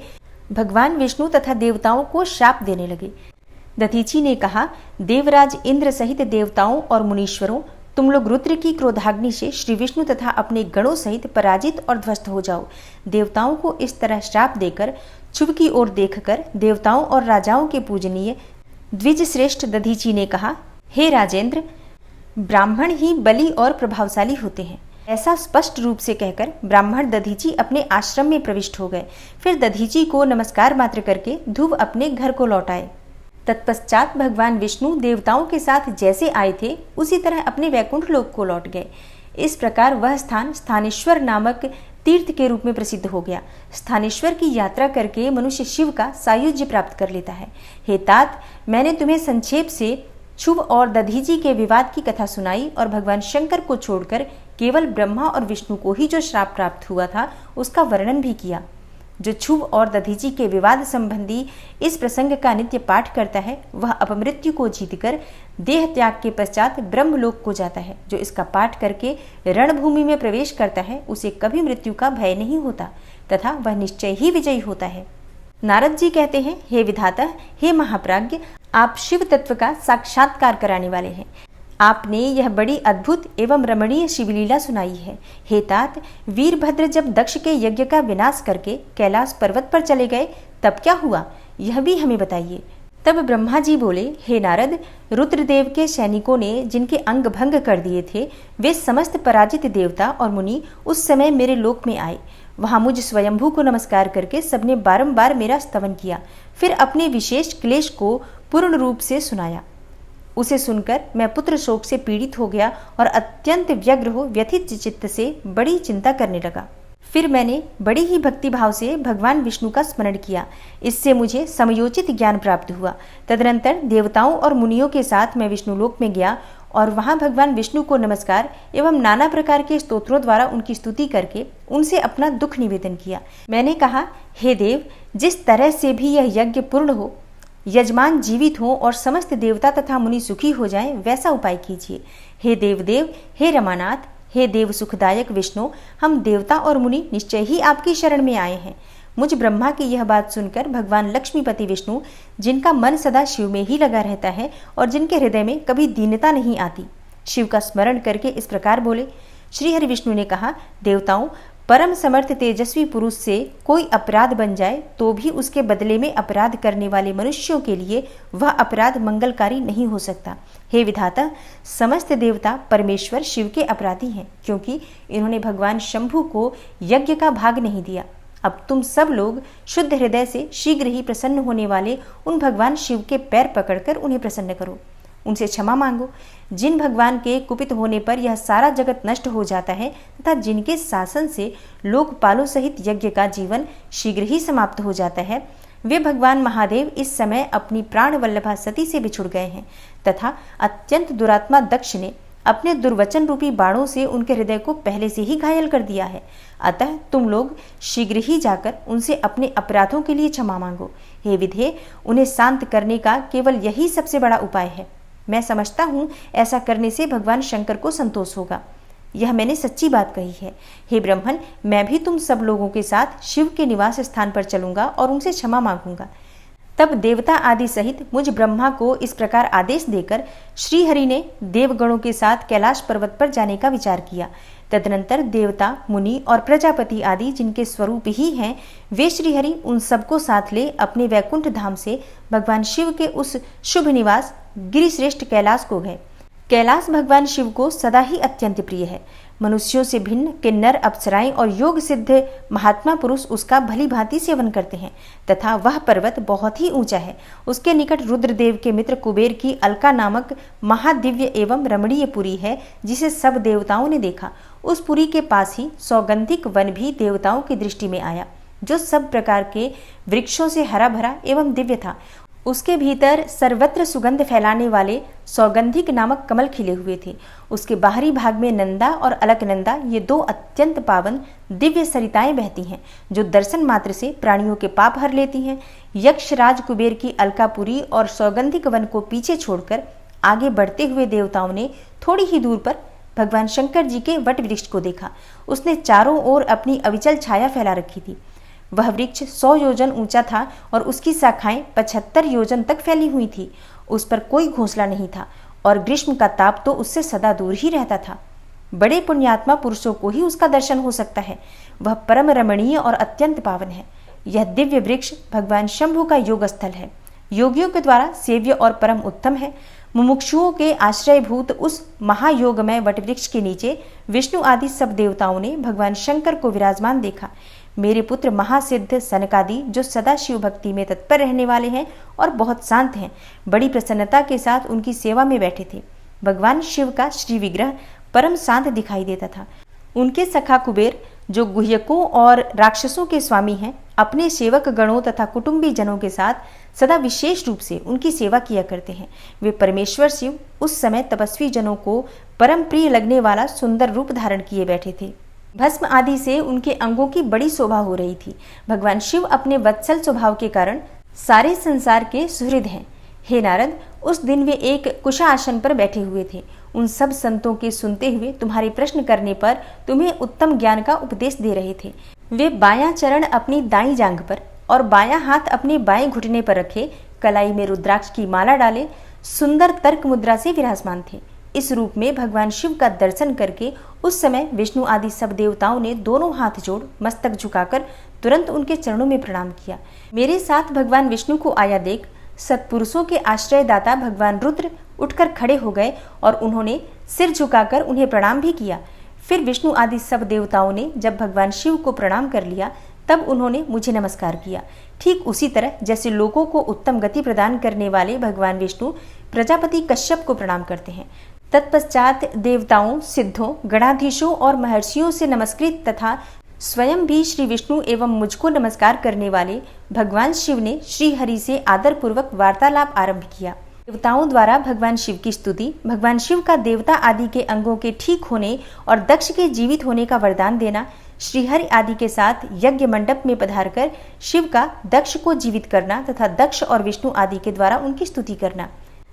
भगवान विष्णु तथा देवताओं को शाप देने लगे। दधीची ने कहा, देवराज इंद्र सहित देवताओं और मुनीश्वरों, तुम लोग रुद्र की क्रोधाग्नि से श्री विष्णु तथा अपने गणों सहित पराजित और ध्वस्त हो जाओ। देवताओं को इस तरह श्राप देकर क्षुभ की ओर देखकर देवताओं और राजाओं के पूजनीय द्विज श्रेष्ठ दधीची ने कहा, हे राजेंद्र, ब्राह्मण ही बली और प्रभावशाली होते हैं। ऐसा स्पष्ट रूप से कहकर ब्राह्मण दधीची अपने आश्रम में प्रविष्ट हो गए। फिर दधीची को नमस्कार मात्र करके ध्रुव अपने घर को लौट आए। तत्पश्चात भगवान विष्णु देवताओं के साथ जैसे आए थे उसी तरह अपने वैकुंठ लोक को लौट गए। इस प्रकार वह स्थान स्थानेश्वर नामक तीर्थ के रूप में प्रसिद्ध हो गया। स्थानेश्वर की यात्रा करके मनुष्य शिव का सायुज्य प्राप्त कर लेता है। हे तात, मैंने तुम्हें संक्षेप से क्षुभ और दधीची के विवाद की कथा सुनाई और भगवान शंकर को छोड़कर केवल ब्रह्मा और विष्णु को ही जो श्राप प्राप्त हुआ था उसका वर्णन भी किया। जो क्षुभ और दधीची के विवाद संबंधी इस प्रसंग का नित्य पाठ करता है वह अपमृत्यु को जीतकर देह त्याग के पश्चात ब्रह्मलोक को जाता है। जो इसका पाठ करके रणभूमि में प्रवेश करता है उसे कभी मृत्यु का भय नहीं होता तथा वह निश्चय ही विजयी होता है। नारद जी कहते हैं, हे विधाता, हे महाप्राज्ञ, आप शिव तत्व का साक्षात्कार कराने वाले हैं। आपने यह बड़ी अद्भुत एवं रमणीय शिवलीला सुनाई है। हे तात, वीरभद्र जब दक्ष के यज्ञ का विनाश करके कैलाश पर्वत पर चले गए तब क्या हुआ, यह भी हमें बताइए। तब ब्रह्मा जी बोले, हे नारद, रुद्रदेव के सैनिकों ने जिनके अंग भंग कर दिए थे वे समस्त पराजित देवता और मुनि उस समय मेरे लोक में आए। वहां मुझ स्वयंभू को नमस्कार करके सबने बारंबार मेरा स्तवन किया, फिर अपने विशेष क्लेश को पूर्ण रूप से सुनाया। उसे सुनकर मैं पुत्र शोक से पीड़ित हो गया और अत्यंत व्यग्र हो व्यथित चित्त से बड़ी चिंता करने लगा। फिर मैंने बड़ी ही भक्ति भाव से भगवान विष्णु का स्मरण किया। इससे मुझे समयोचित ज्ञान प्राप्त हुआ। तदनंतर देवताओं और मुनियों के साथ मैं विष्णुलोक में गया और वहां भगवान विष्णु को नमस्कार एवं नाना प्रकार के स्तोत्रों द्वारा उनकी स्तुति करके उनसे अपना दुख निवेदन किया। मैंने कहा, हे देव, जिस तरह से भी यह यज्ञ पूर्ण हो, यजमान जीवित हो और समस्त देवता तथा मुनि सुखी हो जाएं, वैसा उपाय कीजिए। हे देवदेव, हे रमानाथ, हे देव सुखदायक विष्णु, हम देवता और मुनि निश्चय ही आपकी शरण में आए हैं। मुझ ब्रह्मा की यह बात सुनकर भगवान लक्ष्मीपति विष्णु, जिनका मन सदा शिव में ही लगा रहता है और जिनके हृदय में कभी दीनता नहीं आती, शिव का स्मरण करके इस प्रकार बोले। श्री हरि विष्णु ने कहा, देवताओं, परम समर्थ तेजस्वी पुरुष से कोई अपराध बन जाए तो भी उसके बदले में अपराध करने वाले मनुष्यों के लिए वह अपराध मंगलकारी नहीं हो सकता। हे विधाता, समस्त देवता परमेश्वर शिव के अपराधी हैं, क्योंकि इन्होंने भगवान शंभु को यज्ञ का भाग नहीं दिया। अब तुम सब लोग शुद्ध हृदय से शीघ्र ही प्रसन्न होने वाले उन भगवान शिव के पैर पकड़कर उन्हें प्रसन्न करो, उनसे क्षमा मांगो। जिन भगवान के कुपित होने पर यह सारा जगत नष्ट हो जाता है तथा जिनके शासन से लोकपालों सहित यज्ञ का जीवन शीघ्र ही समाप्त हो जाता है, वे भगवान महादेव इस समय अपनी प्राण वल्लभा सती से बिछुड़ गए हैं तथा अत्यंत दुरात्मा दक्ष ने अपने दुर्वचन रूपी बाणों से उनके हृदय को पहले से ही घायल कर दिया है। अतः तुम लोग शीघ्र ही जाकर उनसे अपने अपराधों के लिए क्षमा मांगो। हे विधे, उन्हें शांत करने का केवल यही सबसे बड़ा उपाय है। मैं समझता हूँ ऐसा करने से भगवान शंकर को संतोष होगा। यह मैंने सच्ची बात कही है। हे ब्रह्मन, मैं भी तुम सब लोगों के साथ शिव के निवास स्थान पर चलूंगा और उनसे क्षमा मांगूंगा। तब देवता आदि सहित मुझ ब्रह्मा को इस प्रकार आदेश देकर श्री हरि ने देवगणों के साथ कैलाश पर्वत पर जाने का विचार किया। तदनंतर देवता, मुनि और प्रजापति आदि जिनके स्वरूप ही हैं, वे श्रीहरि उन सबको साथ ले अपने वैकुंठ धाम से भगवान शिव के उस शुभ निवास गिरिश्रेष्ठ कैलाश को गए। कैलाश भगवान शिव को सदा ही अत्यंत प्रिय है। मनुष्यों से भिन्न किन्नर, अप्सराएं और योग सिद्ध महात्मा पुरुष उसका भली भांति सेवन करते हैं तथा वह पर्वत बहुत ही ऊंचा है। उसके निकट रुद्रदेव के मित्र कुबेर की अलका नामक महादिव्य एवं रमणीय पुरी है, जिसे सब देवताओं ने देखा। उस पुरी के पास ही सौगंधिक वन भी देवताओं की दृष्टि में आया, जो सब प्रकार के वृक्षों से हरा भरा एवं दिव्य था। उसके भीतर सर्वत्र सुगंध फैलाने वाले सौगंधिक नामक कमल खिले हुए थे। उसके बाहरी भाग में नंदा और अलकनंदा, ये दो अत्यंत पावन दिव्य सरिताएं बहती हैं, जो दर्शन मात्र से प्राणियों के पाप हर लेती हैं। यक्षराज कुबेर की अलकापुरी और सौगंधिक वन को पीछे छोड़कर आगे बढ़ते हुए देवताओं ने थोड़ी ही दूर पर भगवान शंकर जी के वट वृक्ष को देखा। उसने चारों ओर अपनी अविचल छाया फैला रखी थी। वह वृक्ष 100 योजन ऊंचा था और उसकी शाखाएं 75 योजन तक फैली हुई थी। उस पर कोई घोंसला नहीं था और ग्रीष्म का ताप तो उससे सदा दूर ही रहता था। बड़े पुण्यात्मा पुरुषों को ही उसका दर्शन हो सकता है। वह परम रमणीय और अत्यंत पावन है। यह दिव्य वृक्ष भगवान शंभु का योग स्थल है। योगियों के द्वारा सेव्य और परम उत्तम है। मुमुक्षुओं के आश्रयभूत उस महायोगमय वटवृक्ष के नीचे विष्णु आदि सब देवताओं ने भगवान शंकर को विराजमान देखा। मेरे पुत्र महासिद्ध सनकादि, जो सदा शिव भक्ति में तत्पर रहने वाले हैं और बहुत शांत हैं, बड़ी प्रसन्नता के साथ उनकी सेवा में बैठे थे। भगवान शिव का श्री विग्रह परम शांत दिखाई देता था। उनके सखा कुबेर, जो गुह्यकों और राक्षसों के स्वामी हैं, अपने सेवक गणों तथा कुटुंबी जनों के साथ सदा विशेष रूप से उनकी सेवा किया करते हैं। वे परमेश्वर शिव उस समय तपस्वी जनों को परम प्रिय लगने वाला सुंदर रूप धारण किए बैठे थे। भस्म आदि से उनके अंगों की बड़ी शोभा हो रही थी। भगवान शिव अपने वत्सल स्वभाव के कारण सारे संसार के सुहृद हैं। हे नारद, उस दिन वे एक कुशा आसन पर बैठे हुए थे। उन सब संतों के सुनते हुए तुम्हारे प्रश्न करने पर तुम्हें उत्तम ज्ञान का उपदेश दे रहे थे। वे बायां चरण अपनी दाईं जांघ पर और बायां हाथ अपने बाएं घुटने पर रखे, कलाई में रुद्राक्ष की माला डाले, सुंदर तर्क मुद्रा से विराजमान थे। इस रूप में भगवान शिव का दर्शन करके उस समय विष्णु आदि सब देवताओं ने दोनों हाथ जोड़ मस्तक झुकाकर तुरंत उनके चरणों में प्रणाम किया। मेरे साथ भगवान विष्णु को आया देख सत्पुरुषों के आश्रयदाता भगवान रुद्र उठकर खड़े हो गए और उन्होंने सिर झुकाकर उन्हें प्रणाम भी किया। फिर विष्णु आदि सब देवताओं ने जब भगवान शिव को प्रणाम कर लिया, तब उन्होंने मुझे नमस्कार किया। ठीक उसी तरह जैसे लोगों को उत्तम गति प्रदान करने वाले भगवान विष्णु प्रजापति कश्यप को प्रणाम करते हैं। तत्पश्चात देवताओं, सिद्धों, गणाधीशों और महर्षियों से नमस्कृत तथा स्वयं भी श्री विष्णु एवं मुझको नमस्कार करने वाले भगवान शिव ने श्री हरि से आदर पूर्वक वार्तालाप आरंभ किया। देवताओं द्वारा भगवान शिव की स्तुति, भगवान शिव का देवता आदि के अंगों के ठीक होने और दक्ष के जीवित होने का वरदान देना, श्रीहरि आदि के साथ यज्ञ मंडप में पधारकर शिव का दक्ष को जीवित करना तथा दक्ष और विष्णु आदि के द्वारा उनकी स्तुति करना।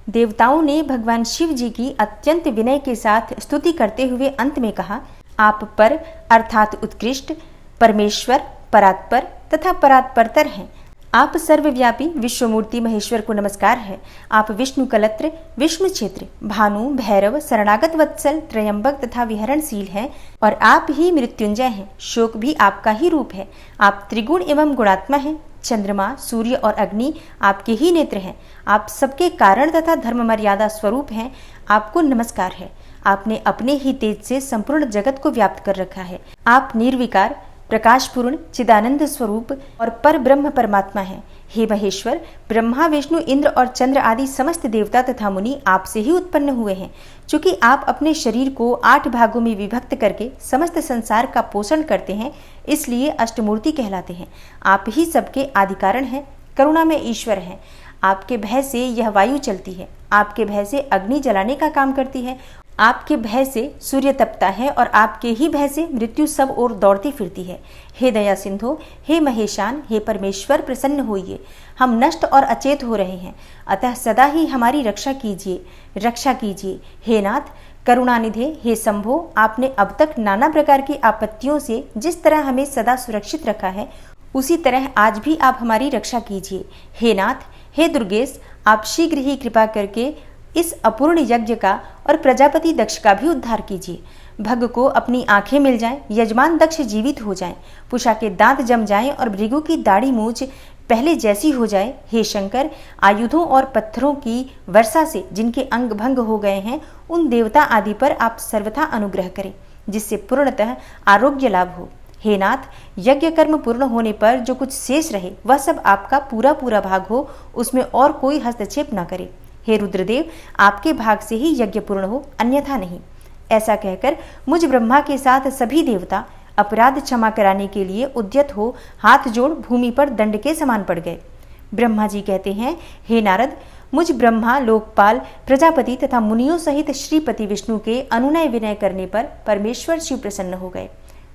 देवताओं ने भगवान शिव जी की अत्यंत विनय के साथ स्तुति करते हुए अंत में कहा, आप पर अर्थात उत्कृष्ट, परमेश्वर, परात्पर तथा परात्परतर हैं। आप सर्वव्यापी विश्वमूर्ति महेश्वर को नमस्कार है। आप विष्णु कलत्र, विष्णु क्षेत्र, भानु, भैरव, शरणागत वत्सल, त्रयंबक तथा विहरणशील हैं और आप ही मृत्युंजय हैं। शोक भी आपका ही रूप है। आप त्रिगुण एवं गुणात्मा हैं। चंद्रमा, सूर्य और अग्नि आपके ही नेत्र हैं। आप सबके कारण तथा धर्म मर्यादा स्वरूप हैं। आपको नमस्कार है। आपने अपने ही तेज से संपूर्ण जगत को व्याप्त कर रखा है। आप निर्विकार, प्रकाशपूर्ण, चिदानंद स्वरूप और पर ब्रह्म परमात्मा हैं। हे महेश्वर, ब्रह्मा, विष्णु, इंद्र और चंद्र आदि समस्त देवता तथा मुनि आपसे ही उत्पन्न हुए हैं। चूंकि आप अपने शरीर को 8 भागों में विभक्त करके समस्त संसार का पोषण करते हैं, इसलिए अष्टमूर्ति कहलाते हैं। आप ही सबके आदि कारण हैं, करुणा में ईश्वर हैं। आपके भय से यह वायु चलती है। आपके भय से अग्नि जलाने का काम करती है। आपके भय से सूर्य तपता है और आपके ही भय से मृत्यु सब ओर दौड़ती फिरती है। हे दया सिंधु, हे महेशान, हे परमेश्वर, प्रसन्न होइए। हम नष्ट और अचेत हो रहे हैं, अतः सदा ही हमारी रक्षा कीजिए, रक्षा कीजिए। हे नाथ, करुणानिधे, हे शंभो, आपने अब तक नाना प्रकार की आपत्तियों से जिस तरह हमें सदा सुरक्षित रखा है, उसी तरह आज भी आप हमारी रक्षा कीजिए। हे नाथ, हे दुर्गेश, आप शीघ्र ही कृपा करके इस अपूर्ण यज्ञ का और प्रजापति दक्ष का भी उद्धार कीजिए। भग को अपनी आंखें मिल जाएं, यजमान दक्ष जीवित हो जाएं, पुषा के दांत जम जाएं और भृगु की दाढ़ी मूछ पहले जैसी हो जाए। हे शंकर, आयुधों और पत्थरों की वर्षा से जिनके अंग भंग हो गए हैं, उन देवता आदि पर आप सर्वथा अनुग्रह करें, जिससे पूर्णतः आरोग्य लाभ हो। हे नाथ, यज्ञ कर्म पूर्ण होने पर जो कुछ शेष रहे, वह सब आपका पूरा पूरा भाग हो, उसमें और कोई हस्तक्षेप न करे। हे रुद्रदेव, आपके भाग से ही यज्ञ पूर्ण हो, अन्यथा नहीं। ऐसा कहकर मुझ ब्रह्मा के साथ सभी देवता अपराध क्षमा कराने के लिए उद्यत हो हाथ जोड़ भूमि पर दंड के समान पड़ गए। ब्रह्मा जी कहते हैं, हे नारद, मुझ ब्रह्मा, लोकपाल, प्रजापति तथा मुनियों सहित श्रीपति विष्णु के अनुनय विनय करने पर परमेश्वर शिव प्रसन्न हो गए।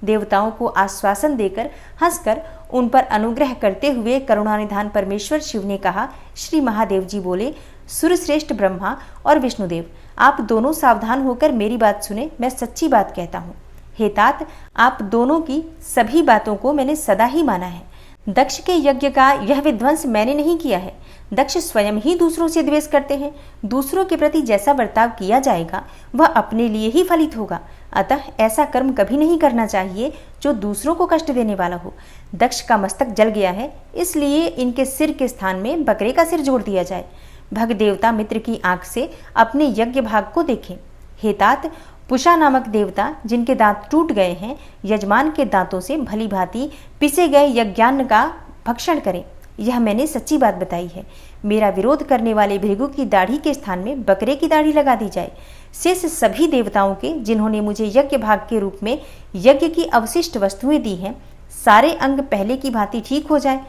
देवताओं को आश्वासन देकर हंसकर उन पर अनुग्रह करते हुए करुणानिधान परमेश्वर शिव ने कहा, श्री महादेव जी बोले, सुरश्रेष्ठ ब्रह्मा और विष्णुदेव, आप दोनों सावधान होकर मेरी बात सुने, मैं सच्ची बात कहता हूँ। हे तात, आप दोनों की सभी बातों को मैंने सदा ही माना है। दक्ष के यज्ञ का यह विध्वंस मैंने नहीं किया है। दक्ष स्वयं ही दूसरों से द्वेष करते हैं। दूसरों के प्रति जैसा बर्ताव किया जाएगा वह अपने लिए ही फलित होगा। अतः ऐसा कर्म कभी नहीं करना चाहिए जो दूसरों को कष्ट देने वाला हो। दक्ष का मस्तक जल गया है, इसलिए इनके सिर के स्थान में बकरे का सिर जोड़ दिया जाए। भग देवता मित्र की आंख से अपने यज्ञ भाग को देखें। हे तात, पुषा नामक देवता जिनके दांत टूट गए हैं, यजमान के दांतों से भली भांति पिसे गए यज्ञान्न का भक्षण करें। यह मैंने सच्ची बात बताई है। मेरा विरोध करने वाले भृगु की दाढ़ी के स्थान में बकरे की दाढ़ी लगा दी जाए। शेष सभी देवताओं के जिन्होंने मुझे यज्ञ भाग के रूप में यज्ञ की अवशिष्ट वस्तुएं दी हैं, सारे अंग पहले की भांति ठीक हो जाए।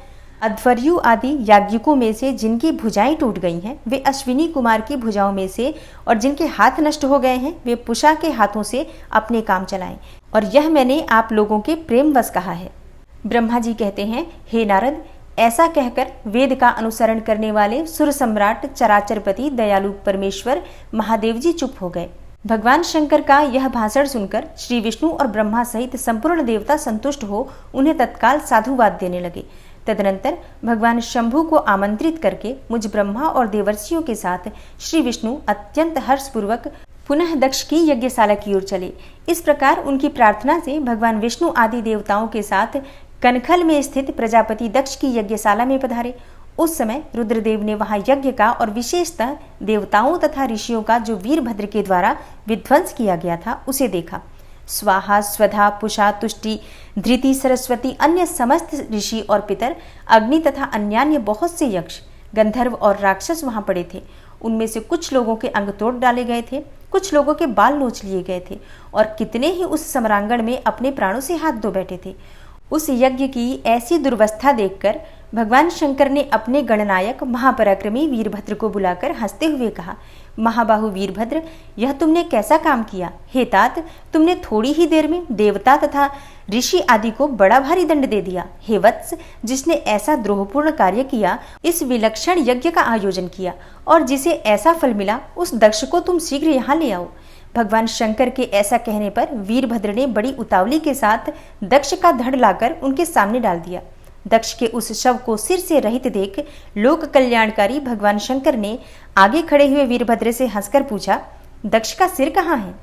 अध्वर्यु आदि याज्ञिकों में से जिनकी भुजाएं टूट गई हैं, वे अश्विनी कुमार की भुजाओं में से, और जिनके हाथ नष्ट हो गए हैं, वे पुषा के हाथों से अपने काम चलाएं। और यह मैंने आप लोगों के प्रेमवश कहा है। ब्रह्मा जी कहते हैं, हे नारद, ऐसा कहकर वेद का अनुसरण करने वाले सुर सम्राट चराचरपति दयालु परमेश्वर महादेव जी चुप हो गए। भगवान शंकर का यह भाषण सुनकर श्री विष्णु और ब्रह्मा सहित संपूर्ण देवता संतुष्ट हो उन्हें तत्काल साधुवाद देने लगे। तदनंतर भगवान शंभु को आमंत्रित करके मुझ ब्रह्मा और देवर्षियों के साथ श्री विष्णु अत्यंत हर्षपूर्वक पुनः दक्ष की यज्ञशाला की ओर चले। इस प्रकार उनकी प्रार्थना से भगवान विष्णु आदि देवताओं के साथ कनखल में स्थित प्रजापति दक्ष की यज्ञशाला में पधारे। उस समय रुद्रदेव ने वहां यज्ञ का और विशेषतः देवताओं तथा ऋषियों का जो वीरभद्र के द्वारा विध्वंस किया गया था उसे देखा। स्वाहा, स्वधा, पुषा, तुष्टि, धृति, सरस्वती, अन्य समस्त ऋषि और पितर, अग्नि तथा अन्यान्य बहुत से यक्ष, गंधर्व और राक्षस वहां पड़े थे। उनमें से कुछ लोगों के अंग तोड़ डाले गए थे, कुछ लोगों के बाल नोच लिए गए थे, और कितने ही उस सम्रांगण में अपने प्राणों से हाथ धो बैठे थे। उस यज्ञ की ऐसी दुर्वस्था देखकर भगवान शंकर ने अपने गणनायक महापराक्रमी वीरभद्र को बुलाकर हंसते हुए कहा, महाबाहु वीरभद्र, यह तुमने कैसा काम किया। हे तात, तुमने थोड़ी ही देर में देवता तथा ऋषि आदि को बड़ा भारी दंड दे दिया। हे वत्स, जिसने ऐसा द्रोहपूर्ण कार्य किया, इस विलक्षण यज्ञ का आयोजन किया और जिसे ऐसा फल मिला, उस दक्ष को तुम शीघ्र यहाँ ले आओ। भगवान शंकर के ऐसा कहने पर वीरभद्र ने बड़ी उतावली के साथ दक्ष का धड़ लाकर उनके सामने डाल दिया। दक्ष के उस शव को सिर से रहित देख लोक कल्याणकारी भगवान शंकर ने आगे खड़े हुए वीरभद्र से हंसकर पूछा, दक्ष का सिर कहाँ है।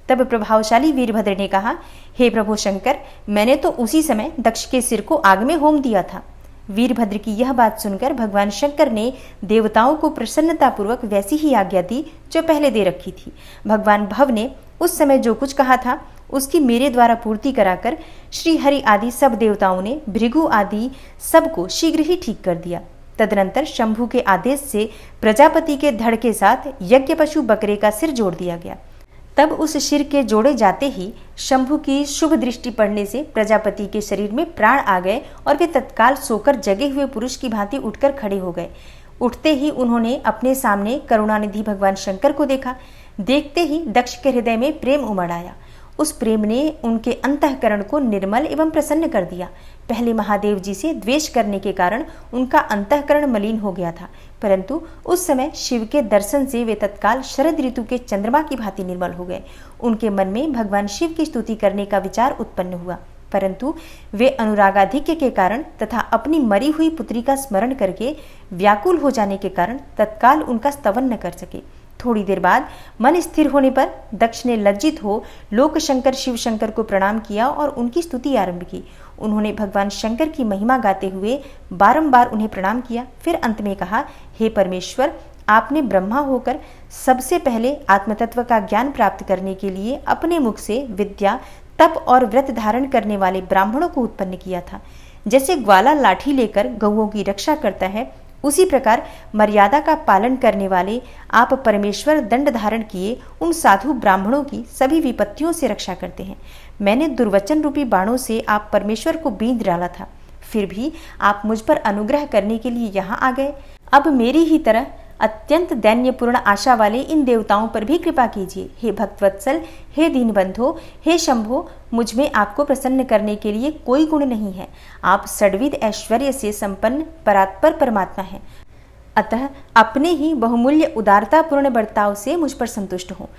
तब प्रभावशाली वीरभद्र ने कहा, हे प्रभु शंकर, मैंने तो उसी समय दक्ष के सिर को आग में होम दिया था। वीरभद्र की यह बात सुनकर भगवान शंकर ने देवताओं को प्रसन्नतापूर्वक वैसी ही आज्ञा दी जो पहले दे रखी थी। भगवान भव ने उस समय जो कुछ कहा था उसकी मेरे द्वारा पूर्ति कराकर श्री हरि आदि सब देवताओं ने भृगु आदि सबको शीघ्र ही ठीक कर दिया। तदनंतर शंभु के आदेश से प्रजापति के धड़ के साथ यज्ञ पशु बकरे का सिर जोड़ दिया गया। तब उस सिर के जोड़े जाते ही शंभु की शुभ दृष्टि पड़ने से प्रजापति के शरीर में प्राण आ गए और वे तत्काल सोकर जगे हुए पुरुष की भांति उठकर खड़े हो गए। उठते ही उन्होंने अपने सामने करुणानिधि भगवान शंकर को देखा। देखते ही दक्ष के हृदय में प्रेम उमड़ आया। उस प्रेम ने उनके अंतःकरण को निर्मल एवं प्रसन्न कर दिया। पहले महादेव जी से द्वेष करने के कारण उनका अंतःकरण मलिन हो गया था, परंतु उस समय शिव के दर्शन से वे तत्काल शरद ऋतु के चंद्रमा की भांति निर्मल हो गए। उनके मन में भगवान शिव की स्तुति करने का विचार उत्पन्न हुआ, परंतु वे अनुरागाधिक्य के कारण तथा अपनी मरी हुई पुत्री का स्मरण करके व्याकुल हो जाने के कारण तत्काल उनका स्तवन न कर सके। थोड़ी देर बाद मन स्थिर होने पर दक्ष ने लज्जित हो लोक शंकर शिव शंकर को प्रणाम किया और उनकी स्तुति आरंभ की। उन्होंने भगवान शंकर की महिमा गाते हुए बारंबार उन्हें प्रणाम किया। फिर अंत में कहा, हे परमेश्वर, आपने ब्रह्मा होकर सबसे पहले आत्मतत्व का ज्ञान प्राप्त करने के लिए अपने मुख से विद्या, तप और व्रत धारण करने वाले ब्राह्मणों को उत्पन्न किया था। जैसे ग्वाला लाठी लेकर गौओं की रक्षा करता है, उसी प्रकार मर्यादा का पालन करने वाले आप परमेश्वर दंड धारण किए उन साधु ब्राह्मणों की सभी विपत्तियों से रक्षा करते हैं। मैंने दुर्वचन रूपी बाणों से आप परमेश्वर को बींध डाला था, फिर भी आप मुझ पर अनुग्रह करने के लिए यहाँ आ गए। अब मेरी ही तरह अत्यंत दैन्यपूर्ण आशा वाले इन देवताओं पर भी कृपा कीजिए। हे भक्तवत्सल, हे दीनबंधो, हे शंभो, मुझ में आपको प्रसन्न करने के लिए कोई गुण नहीं है। आप षड्विध ऐश्वर्य से संपन्न परात्पर परमात्मा हैं, अतः अपने ही बहुमूल्य उदारतापूर्ण बर्ताव से मुझ पर संतुष्ट हो।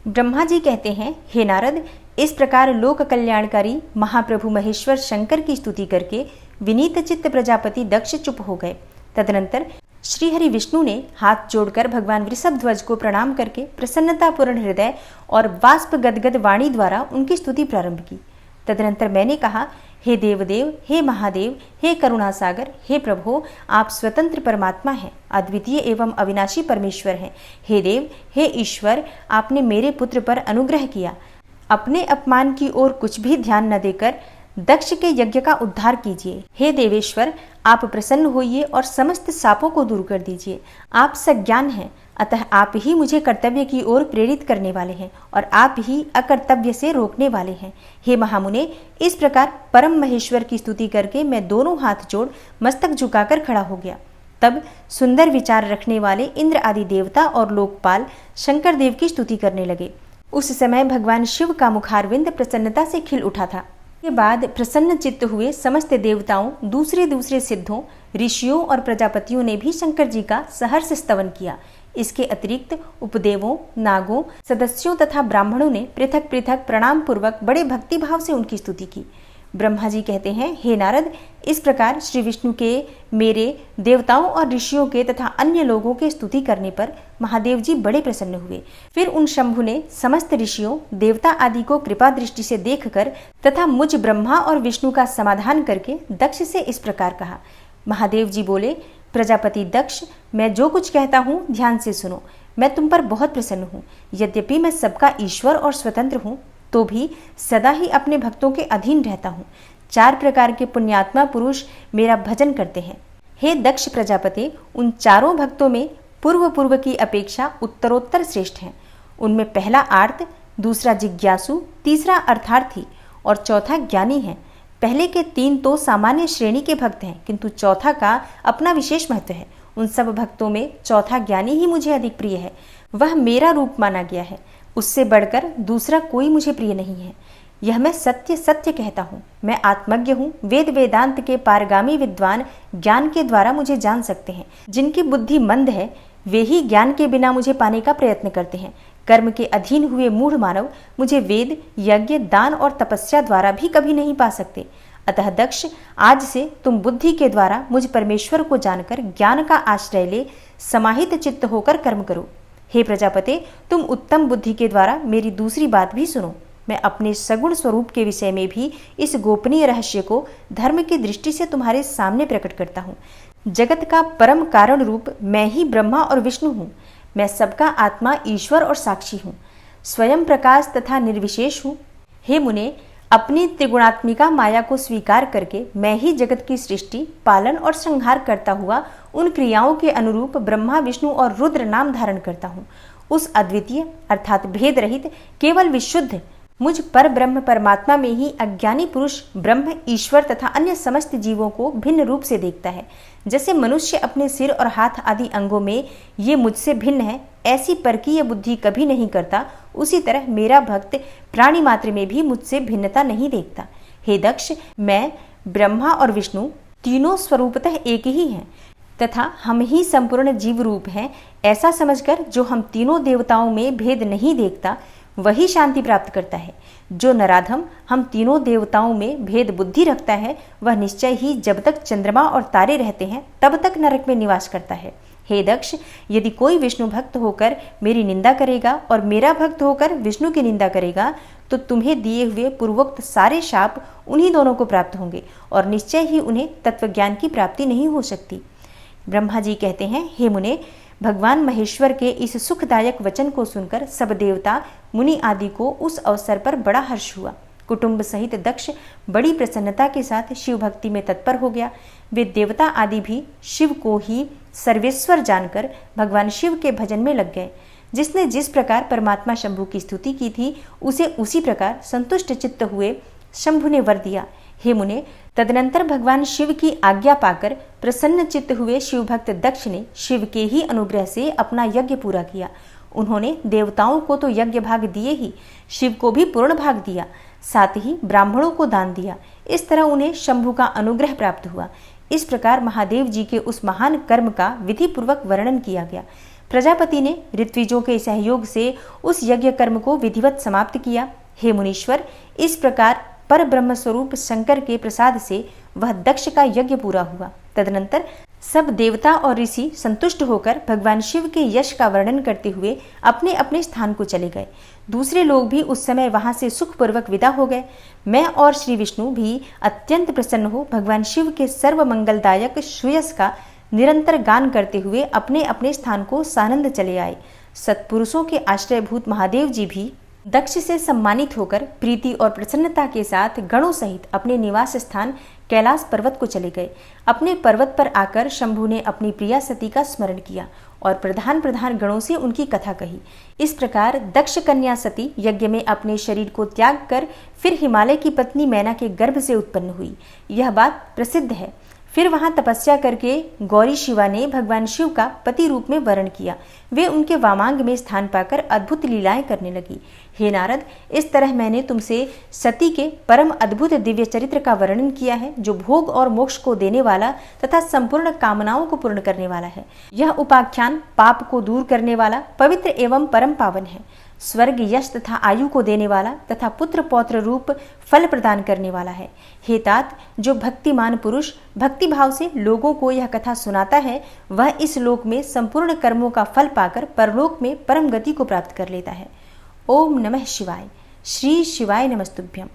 ब्रह्मा जी कहते हैं, हे नारद, इस प्रकार लोक कल्याणकारी महाप्रभु महेश्वर शंकर की स्तुति करके विनीत चित्त प्रजापति दक्ष चुप हो गए। तदनंतर श्रीहरि विष्णु ने हाथ जोड़कर भगवान वृषभध्वज को प्रणाम करके प्रसन्नतापूर्ण हृदय और वाष्प गदगद वाणी द्वारा उनकी स्तुति प्रारंभ की। तदनंतर मैंने कहा, हे देवदेव, हे महादेव, हे करुणासागर, हे प्रभो, आप स्वतंत्र परमात्मा हैं, अद्वितीय एवं अविनाशी परमेश्वर हैं। हे देव, हे ईश्वर, आपने मेरे पुत्र पर अनुग्रह किया। अपने अपमान की ओर कुछ भी ध्यान न देकर दक्ष के यज्ञ का उद्धार कीजिए। हे देवेश्वर, आप प्रसन्न होइए और समस्त शापों को दूर कर दीजिए। आप सज्ञान हैं, अतः आप ही मुझे कर्तव्य की ओर प्रेरित करने वाले हैं और आप ही अकर्तव्य से रोकने वाले हैं। हे महामुने, इस प्रकार परम महेश्वर की स्तुति करके मैं दोनों हाथ जोड़ मस्तक झुकाकर खड़ा हो गया। तब सुंदर विचार रखने वाले इंद्र आदि देवता और लोकपाल शंकर देव की स्तुति करने लगे। उस समय भगवान शिव का मुखारविंद प्रसन्नता से खिल उठा था। के बाद प्रसन्न चित्त हुए समस्त देवताओं, दूसरे सिद्धों, ऋषियों और प्रजापतियों ने भी शंकर जी का सहर्ष स्तवन किया। इसके अतिरिक्त उपदेवों, नागों, सदस्यों तथा ब्राह्मणों ने पृथक पृथक प्रणाम पूर्वक बड़े भक्तिभाव से उनकी स्तुति की। ब्रह्मा जी कहते हैं, हे नारद, इस प्रकार श्री विष्णु के, मेरे, देवताओं और ऋषियों के तथा अन्य लोगों के स्तुति करने पर महादेव जी बड़े प्रसन्न हुए। फिर उन शंभु ने समस्त ऋषियों, देवता आदि को कृपा दृष्टि से देखकर तथा मुझ ब्रह्मा और विष्णु का समाधान करके दक्ष से इस प्रकार कहा। महादेव जी बोले, प्रजापति दक्ष, मैं जो कुछ कहता हूँ ध्यान से सुनो। मैं तुम पर बहुत प्रसन्न हूँ। यद्यपि मैं सबका ईश्वर और स्वतंत्र हूँ, तो भी सदा ही अपने भक्तों के अधीन रहता हूँ। 4 प्रकार के पुण्यात्मा पुरुष मेरा भजन करते हैं। हे दक्ष प्रजापति, उन चारों भक्तों में पूर्व की अपेक्षा उत्तरोत्तर श्रेष्ठ हैं। उनमें पहला आर्त, दूसरा जिज्ञासु, तीसरा अर्थार्थी और चौथा ज्ञानी है। पहले के 3 तो सामान्य श्रेणी के भक्त हैं, किंतु चौथा का अपना विशेष महत्व है। उन सब भक्तों में चौथा ज्ञानी ही मुझे अधिक प्रिय है। वह मेरा रूप माना गया है। उससे बढ़कर दूसरा कोई मुझे प्रिय नहीं है। यह मैं सत्य सत्य कहता हूँ। मैं आत्मज्ञ हूँ। वेद वेदांत के पारगामी विद्वान ज्ञान के द्वारा मुझे जान सकते हैं। जिनकी बुद्धि मंद है, वे ही ज्ञान के बिना मुझे पाने का प्रयत्न करते हैं। कर्म के अधीन हुए मूढ़ मानव मुझे वेद, यज्ञ, दान और तपस्या द्वारा भी कभी नहीं पा सकते। अतः दक्ष, आज से तुम बुद्धि के द्वारा मुझ परमेश्वर को जानकर ज्ञान का आश्रय ले समाहित चित्त होकर कर्म करो। हे प्रजापते, तुम उत्तम बुद्धि के द्वारा मेरी दूसरी बात भी सुनो। मैं अपने सगुण स्वरूप के विषय में भी इस गोपनीय रहस्य को धर्म की दृष्टि से तुम्हारे सामने प्रकट करता हूँ। जगत का परम कारण रूप मैं ही ब्रह्मा और विष्णु हूँ। मैं सबका आत्मा, ईश्वर और साक्षी हूँ। स्वयं प्रकाश तथा निर्विशेष हूँ। हे मुने, अपनी त्रिगुणात्मिका माया को स्वीकार करके मैं ही जगत की सृष्टि, पालन और संहार करता हुआ उन क्रियाओं के अनुरूप ब्रह्मा, विष्णु और रुद्र नाम धारण करता हूँ। उस अद्वितीय अर्थात भेद रहित केवल विशुद्ध मुझ पर ब्रह्म परमात्मा में ही अज्ञानी पुरुष ब्रह्म, ईश्वर तथा अन्य समस्त जीवों को भिन्न रूप से देखता है। जैसे मनुष्य अपने सिर और हाथ आदि अंगों में ये मुझसे भिन्न है, ऐसी परकीय बुद्धि कभी नहीं करता, उसी तरह मेरा भक्त प्राणी मात्र में भी मुझसे भिन्नता नहीं देखता। हे दक्ष, मैं, ब्रह्मा और विष्णु तीनों स्वरूपतः एक ही हैं तथा हम ही संपूर्ण जीव रूप हैं। ऐसा समझकर जो हम तीनों देवताओं में भेद नहीं देखता, वही शांति प्राप्त करता है। जो नराधम हम तीनों देवताओं में भेद बुद्धि रखता है, वह निश्चय ही जब तक चंद्रमा और तारे रहते हैं तब तक नरक में निवास करता है। हे दक्ष, यदि कोई विष्णु भक्त होकर मेरी निंदा करेगा और मेरा भक्त होकर विष्णु की निंदा करेगा, तो तुम्हें दिए हुए पूर्वोक्त सारे शाप उन्हीं दोनों को प्राप्त होंगे और निश्चय ही उन्हें तत्वज्ञान की प्राप्ति नहीं हो सकती। ब्रह्मा जी कहते हैं, हे मुने, भगवान महेश्वर के इस सुखदायक वचन को सुनकर सब देवता, मुनि आदि को उस अवसर पर बड़ा हर्ष हुआ। कुटुंब सहित दक्ष बड़ी प्रसन्नता के साथ शिव भक्ति में तत्पर हो गया। वे देवता आदि भी शिव को ही सर्वेश्वर जानकर भगवान शिव के भजन में लग गए। जिसने जिस प्रकार परमात्मा शंभु की स्तुति की थी, उसे उसी प्रकार संतुष्ट चित्त हुए शंभु ने वर दिया। हे मुने, तदनंतर भगवान शिव की आज्ञा पाकर प्रसन्न चित्त हुए शिव भक्त दक्ष ने शिव के ही अनुग्रह से अपना यज्ञ पूरा किया। उन्होंने देवताओं को तो यज्ञ भाग दिए ही, शिव को भी पूर्ण भाग दिया, साथ ही ब्राह्मणों को दान दिया। इस तरह उन्हें शंभु का अनुग्रह प्राप्त हुआ। इस प्रकार महादेव जी के उस महान कर्म का विधि पूर्वक वर्णन किया गया। प्रजापति ने ऋत्विजों के सहयोग से उस यज्ञ कर्म को विधिवत समाप्त किया। हे मुनीश्वर, इस प्रकार पर ब्रह्म स्वरूप शंकर के प्रसाद से वह दक्ष का यज्ञ पूरा हुआ। तदनंतर सब देवता और ऋषि संतुष्ट होकर भगवान शिव के यश का वर्णन करते हुए अपने अपने स्थान को चले गए। दूसरे लोग भी उस समय वहां से सुखपूर्वक विदा हो गए। मैं और श्री विष्णु भी अत्यंत प्रसन्न हो भगवान शिव के सर्व मंगलदायक श्रेयस का निरंतर गान करते हुए अपने अपने स्थान को सानंद चले आए। सत्पुरुषों के आश्रयभूत महादेव जी भी दक्ष से सम्मानित होकर प्रीति और प्रसन्नता के साथ गणों सहित अपने निवास स्थान कैलाश पर्वत को चले गए। अपने पर्वत पर आकर शंभु ने अपनी प्रिया सती का स्मरण किया और प्रधान प्रधान गणों से उनकी कथा कही। इस प्रकार दक्ष कन्या सती यज्ञ में अपने शरीर को त्याग कर फिर हिमालय की पत्नी मैना के गर्भ से उत्पन्न हुई। यह बात प्रसिद्ध है। फिर वहां तपस्या करके गौरी शिवा ने भगवान शिव का पति रूप में वर्ण किया। वे उनके वामांग में स्थान पाकर अद्भुत लीलाएं करने लगी। हे नारद, इस तरह मैंने तुमसे सती के परम अद्भुत दिव्य चरित्र का वर्णन किया है, जो भोग और मोक्ष को देने वाला तथा संपूर्ण कामनाओं को पूर्ण करने वाला है। यह उपाख्यान पाप को दूर करने वाला, पवित्र एवं परम पावन है। स्वर्ग, यश तथा आयु को देने वाला तथा पुत्र पौत्र रूप फल प्रदान करने वाला है। हे तात, जो भक्तिमान पुरुष भक्ति भाव से लोगों को यह कथा सुनाता है, वह इस लोक में संपूर्ण कर्मों का फल पाकर परलोक में परम गति को प्राप्त कर लेता है। ओम नमः शिवाय। श्री शिवाय नमस्तुभ्यम।